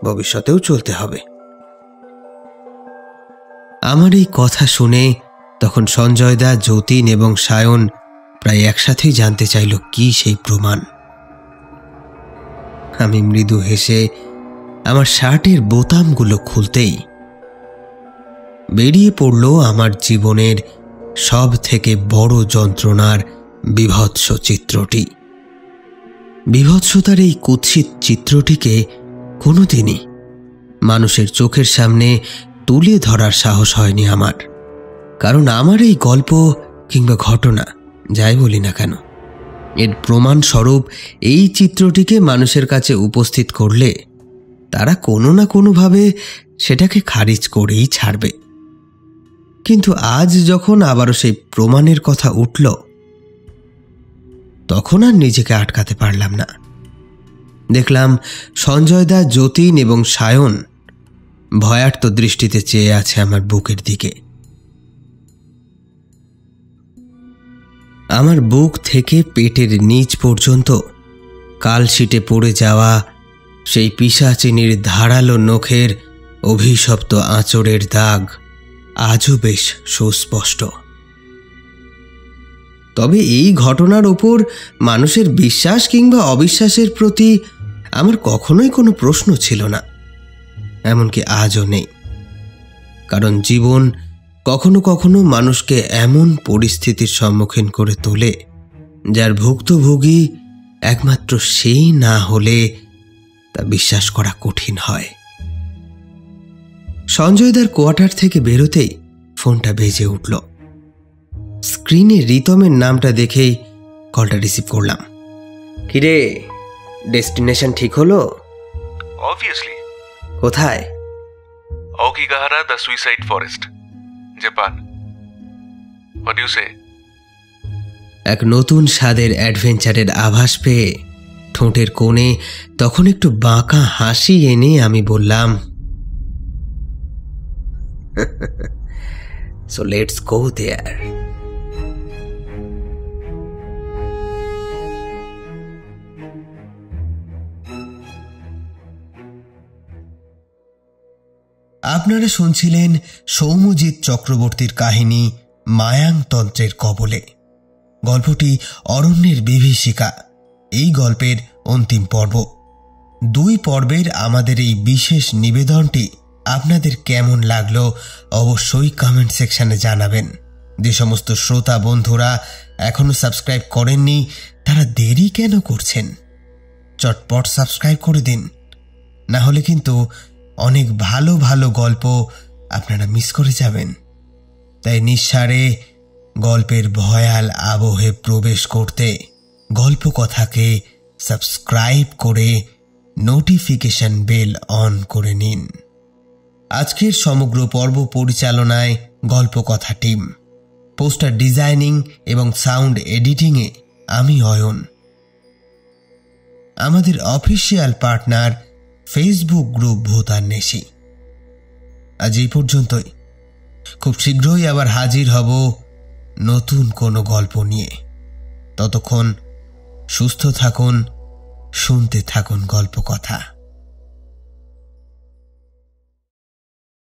ভবিষ্যতেও চলতে হবে। আমার এই কথা শুনে তখন সঞ্জয়দা, যতীন এবং সায়ন প্রায় একসাথেই জানতে চাইল কি সেই প্রমাণ। আমি মৃদু হেসে আমার শার্টের বোতামগুলো খুলতেই বেরিয়ে পড়ল আমার জীবনের সব থেকে বড় যন্ত্রণার বীভৎস চিত্রটি। বীভৎসতার এই কুৎসিত চিত্রটিকে কোনোদিনই মানুষের চোখের সামনে তুলে ধরার সাহস হয়নি আমার। কারণ আমার এই গল্প কিংবা ঘটনা যাই বলি না কেন, এর প্রমাণস্বরূপ এই চিত্রটিকে মানুষের কাছে উপস্থিত করলে তারা কোনো না কোনোভাবে সেটাকে খারিজ করেই ছাড়বে। কিন্তু আজ যখন আবারও সেই প্রমাণের কথা উঠল, তখন আর নিজেকে আটকাতে পারলাম না। দেখলাম সঞ্জয়দা, যতীন এবং সায়ন ভয়ার্ত দৃষ্টিতে চেয়ে আছে আমার বুকের দিকে। আমার বুক থেকে পেটের নিচ পর্যন্ত কালশিটে পড়ে যাওয়া সেই পিশাচিনীর ধারালো নখের অভিশপ্ত আঁচড়ের দাগ আজও বেশ সুস্পষ্ট। তবে এই ঘটনার উপর মানুষের বিশ্বাস কিংবা অবিশ্বাসের প্রতি আমার কখনোই কোনো প্রশ্ন ছিল না, এমনকি আজও নেই। কারণ জীবন কখনো কখনো মানুষকে এমন পরিস্থিতির সম্মুখীন করে তোলে যার ভুক্তভোগী একমাত্র সেই না হলে তা বিশ্বাস করা কঠিন হয়। সঞ্জয়দার কোয়ার্টার থেকে বেরোতেই ফোনটা বেজে উঠল। স্ক্রিনে রিতমের নামটা দেখেই কলটা রিসিভ করলাম। কিরে, ডেস্টিনেশন ঠিক হলো? অবভিয়াসলি। কোথায়? Aokigahara, the suicide forest, Japan. What do you say? এক নতুন স্বাদের অ্যাডভেঞ্চারের আভাস পেয়ে ঠোঁটের কোণে তখন একটু বাঁকা হাসি এনে আমি বললাম, So let's go there. আপনারা শুনছিলেন সৌম্যজিৎ চক্রবর্তীর কাহিনী মায়াংতন্ত্রের কবলে। গল্পটি অরণ্যের বিভীষিকা এই গল্পের অন্তিম পর্ব। 2 পর্বের আমাদের এই বিশেষ নিবেদনটি আপনাদের কেমন লাগলো অবশ্যই কমেন্ট সেকশনে জানাবেন। যে সমস্ত শ্রোতা বন্ধুরা এখনো সাবস্ক্রাইব করেননি তারা দেরি কেন করছেন? চটপট সাবস্ক্রাইব করে দিন, না হলে কিন্তু অনেক ভালো ভালো গল্প আপনারা মিস করে যাবেন। তাই নিঃসারে গল্পের ভয়াল আবহে প্রবেশ করতে গল্প কথাকে সাবস্ক্রাইব করে নোটিফিকেশন বেল অন করে নিন। আজকের সমগ্র পর্ব পরিচালনায় গল্প কথা টিম, পোস্টার ডিজাইনিং এবং সাউন্ড এডিটিংয়ে আমি অয়ন। আমাদের অফিসিয়াল পার্টনার ফেসবুক গ্রুপ ভূতান্বেষী। আজ এই পর্যন্তই। খুব শীঘ্রই আবার হাজির হব নতুন কোনো গল্প নিয়ে। ততক্ষণ সুস্থ থাকুন, শুনতে থাকুন গল্প কথা।